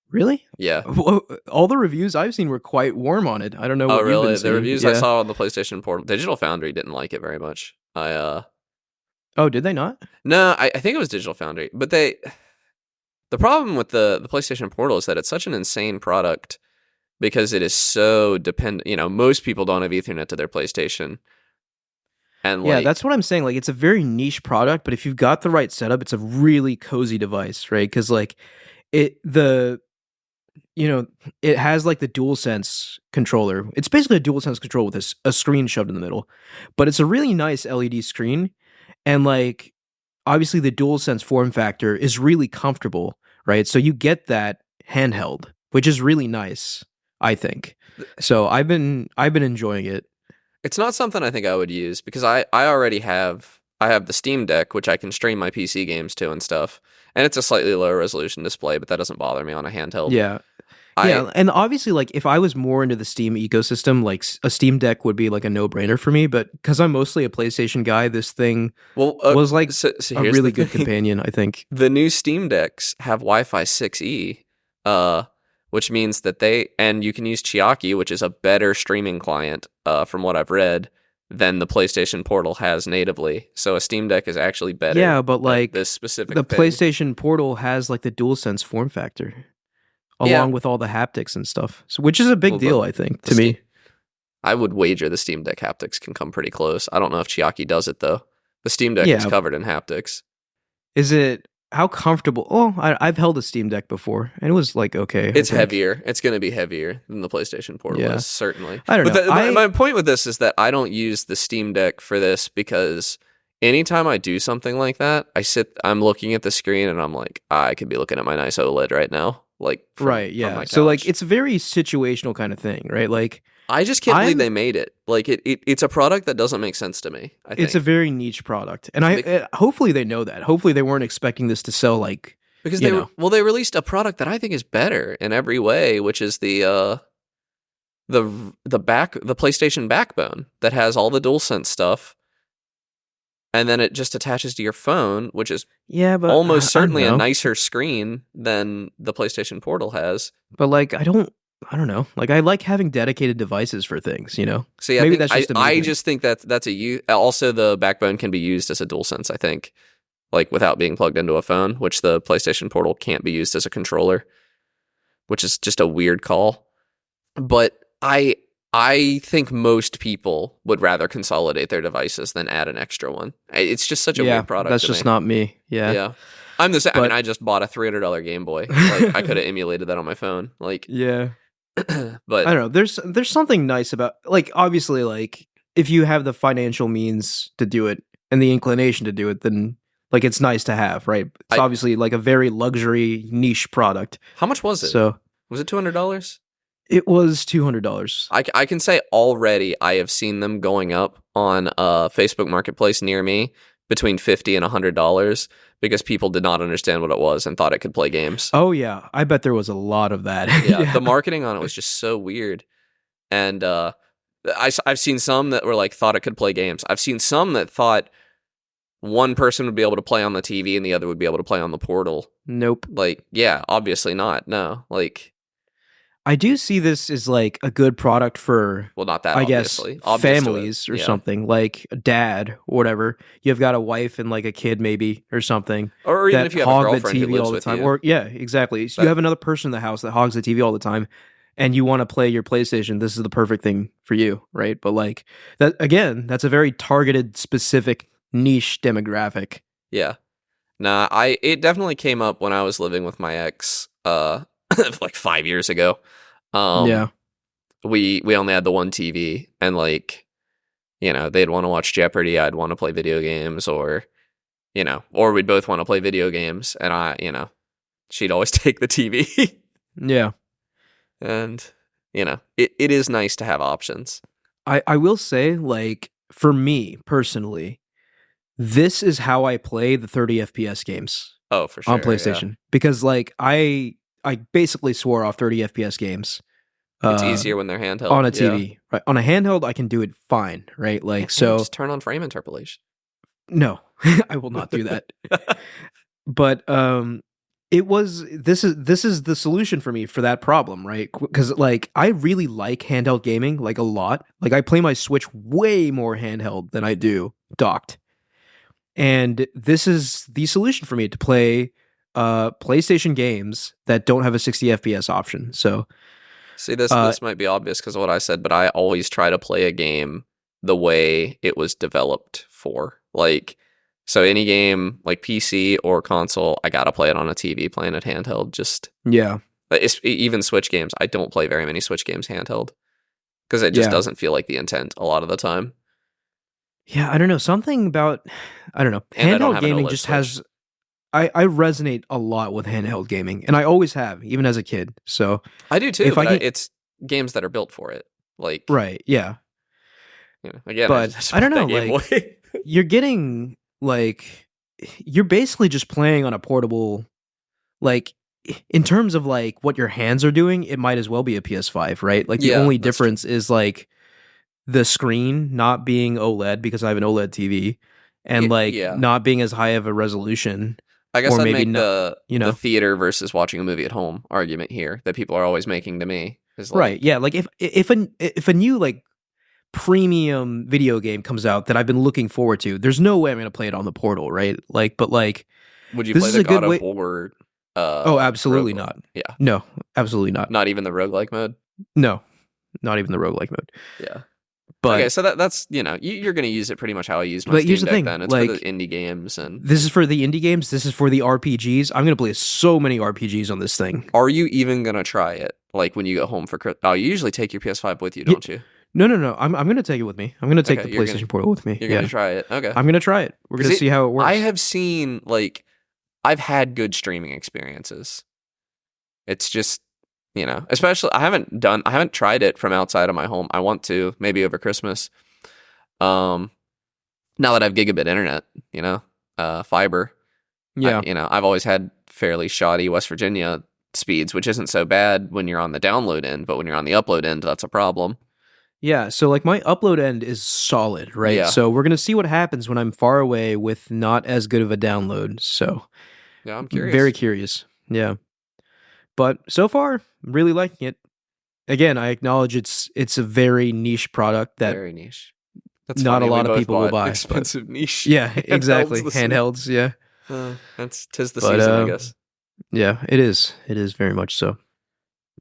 Really? Yeah. Well, all the reviews I've seen were quite warm on it. I don't know what you've been seeing. The reviews I saw on the PlayStation Portal, Digital Foundry didn't like it very much. Oh, did they not? No, I think it was Digital Foundry. But the problem with the PlayStation Portal is that it's such an insane product because it is so dependent. Most people don't have Ethernet to their PlayStation. And yeah, that's what I'm saying. Like, it's a very niche product, but if you've got the right setup, it's a really cozy device, right? Because like it has like the DualSense controller. It's basically a DualSense controller with a screen shoved in the middle, but it's a really nice LED screen, and like obviously the DualSense form factor is really comfortable, right? So you get that handheld, which is really nice, I think. So I've been enjoying it. It's not something I think I would use because I already have the Steam Deck, which I can stream my PC games to and stuff. And it's a slightly lower resolution display, but that doesn't bother me on a handheld. Yeah. Yeah, and obviously, like, if I was more into the Steam ecosystem, like, a Steam Deck would be, like, a no-brainer for me, but because I'm mostly a PlayStation guy, this thing was, like, a really good companion, I think. The new Steam Decks have Wi-Fi 6E, which means that and you can use Chiaki, which is a better streaming client, from what I've read, than the PlayStation Portal has natively. So a Steam Deck is actually better. Yeah, but, like, this specific the thing. PlayStation Portal has, like, the DualSense form factor. Along with all the haptics and stuff, which is a big deal, I think, to me. I would wager the Steam Deck haptics can come pretty close. I don't know if Chiaki does it, though. The Steam Deck is covered in haptics. Is it... How comfortable... Oh, I've held a Steam Deck before, and it was, like, okay. It's heavier. It's going to be heavier than the PlayStation Portal is, certainly. I don't know. My point with this is that I don't use the Steam Deck for this because... Anytime I do something like that, I'm looking at the screen and I'm like, I could be looking at my nice OLED right now. Like, from my couch. So like, it's a very situational kind of thing, right? Like, I just can't believe they made it. Like, it's a product that doesn't make sense to me. I think it's a very niche product, and hopefully they know that. Hopefully they weren't expecting this to sell like because they released a product that I think is better in every way, which is the PlayStation backbone that has all the DualSense stuff. And then it just attaches to your phone, which is but almost certainly a nicer screen than the PlayStation Portal has. But like, I don't know. Like, I like having dedicated devices for things, So yeah, maybe that's just I just think that's also the backbone can be used as a DualSense, I think, like without being plugged into a phone, which the PlayStation Portal can't be used as a controller, which is just a weird call. But I think most people would rather consolidate their devices than add an extra one. It's just such a weird product. That's just not me. Yeah. I'm the same. I mean, I just bought a $300 Game Boy. Like, I could have emulated that on my phone. Like, yeah. But I don't know. There's something nice about, like, obviously, like, if you have the financial means to do it and the inclination to do it, then like, it's nice to have, right? It's obviously like a very luxury niche product. How much was it? So was it $200? It was $200. I can say already I have seen them going up on a Facebook Marketplace near me between $50 and $100 because people did not understand what it was and thought it could play games. Oh yeah, I bet there was a lot of that. Yeah, the marketing on it was just so weird. And I've seen some that were like thought it could play games. I've seen some that thought one person would be able to play on the TV and the other would be able to play on the Portal. Nope. Like, yeah, obviously not. No, like. I do see this as like a good product for, not that, I guess, families or something, like a dad or whatever. You've got a wife and like a kid maybe or something. Or even if you have a girlfriend who lives with you. Or, yeah, exactly. So you have another person in the house that hogs the TV all the time and you want to play your PlayStation. This is the perfect thing for you, right? But like, that again, that's a very targeted, specific, niche demographic. Yeah. Nah, it definitely came up when I was living with my ex, like 5 years ago. Yeah. We only had the one TV and like, they'd want to watch Jeopardy. I'd want to play video games or we'd both want to play video games and she'd always take the TV. Yeah. And, it is nice to have options. I will say, like, for me personally, this is how I play the 30 FPS games. Oh, for sure. On PlayStation. Yeah. Because like I basically swore off 30 FPS games. It's easier when they're handheld. On a TV. Yeah. Right. On a handheld, I can do it fine, right? Like, so just turn on frame interpolation. No, I will not do that. But this is the solution for me for that problem, right? Because like I really like handheld gaming like a lot. Like I play my Switch way more handheld than I do docked, and this is the solution for me to play PlayStation games that don't have a 60 FPS option. So see, this might be obvious because of what I said, but I always try to play a game the way it was developed for. Like, so any game like PC or console, I gotta play it on a TV playing it handheld. Just yeah, even Switch games. I don't play very many Switch games handheld because it just doesn't feel like the intent a lot of the time. Yeah, I don't know. Something about handheld gaming just Switch. Has. I resonate a lot with handheld gaming, and I always have, even as a kid. So I do too. But it's games that are built for it. Like right, yeah. Again, but I don't know. Like you're getting. Like, you're basically just playing on a portable, like, in terms of, like, what your hands are doing, it might as well be a PS5, right? Like, the only difference is, like, the screen not being OLED, because I have an OLED TV, and, not being as high of a resolution. I guess I'd make the theater versus watching a movie at home argument here that people are always making to me. Is like, right, yeah, like, if a new, like, premium video game comes out that I've been looking forward to, there's no way I'm going to play it on the Portal, right? Like, but like, would you play the God of War? Oh, absolutely not. Yeah, no, absolutely not. Not even the roguelike mode. No, not even the roguelike mode. Yeah, but okay, so that's you're going to use it pretty much how I use my Steam Deck. Then it's like, for the indie games, and this is for the indie games. This is for the RPGs. I'm going to play so many RPGs on this thing. Are you even going to try it? Like when you go home for Christmas? Oh, you usually take your PS5 with you, don't you? No. I'm going to take it with me. I'm going to take the PlayStation Portal with me. You're going to try it? Okay. I'm going to try it. We're going to see how it works. I have seen, like, I've had good streaming experiences. It's just, especially, I haven't tried it from outside of my home. I want to, maybe over Christmas. Now that I have gigabit internet, fiber. Yeah. I've always had fairly shoddy West Virginia speeds, which isn't so bad when you're on the download end, but when you're on the upload end, that's a problem. Yeah, so like my upload end is solid, right? Yeah. So we're going to see what happens when I'm far away with not as good of a download. So yeah, I'm curious. Very curious. Yeah. But so far, I'm really liking it. Again, I acknowledge it's a very niche product that very niche. That's not a lot of people will buy. Expensive niche. Yeah, exactly. Handhelds, yeah. Tis the season, I guess. Yeah, it is. It is very much so.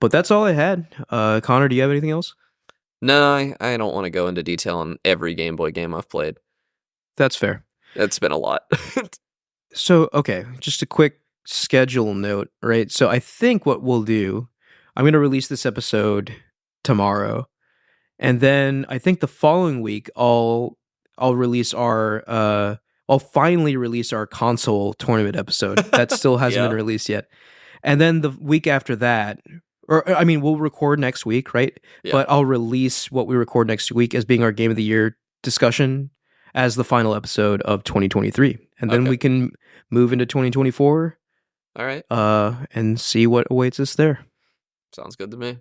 But that's all I had. Connor, do you have anything else? No, I don't want to go into detail on every Game Boy game I've played. That's fair. It's been a lot. So, okay, just a quick schedule note, right? So I think what we'll do, I'm going to release this episode tomorrow, and then I think the following week I'll release I'll finally release our console tournament episode. That still hasn't been released yet. And then the week after that, we'll record next week, right? Yeah. But I'll release what we record next week as being our Game of the Year discussion as the final episode of 2023. And then we can move into 2024. All right. And see what awaits us there. Sounds good to me.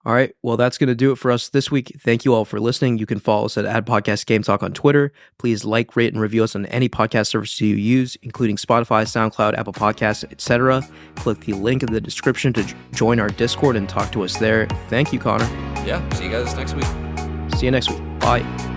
All right. Well, that's going to do it for us this week. Thank you all for listening. You can follow us at @Podcast Game Talk on Twitter. Please like, rate, and review us on any podcast service you use, including Spotify, SoundCloud, Apple Podcasts, etc. Click the link in the description to join our Discord and talk to us there. Thank you, Connor. Yeah. See you guys next week. See you next week. Bye.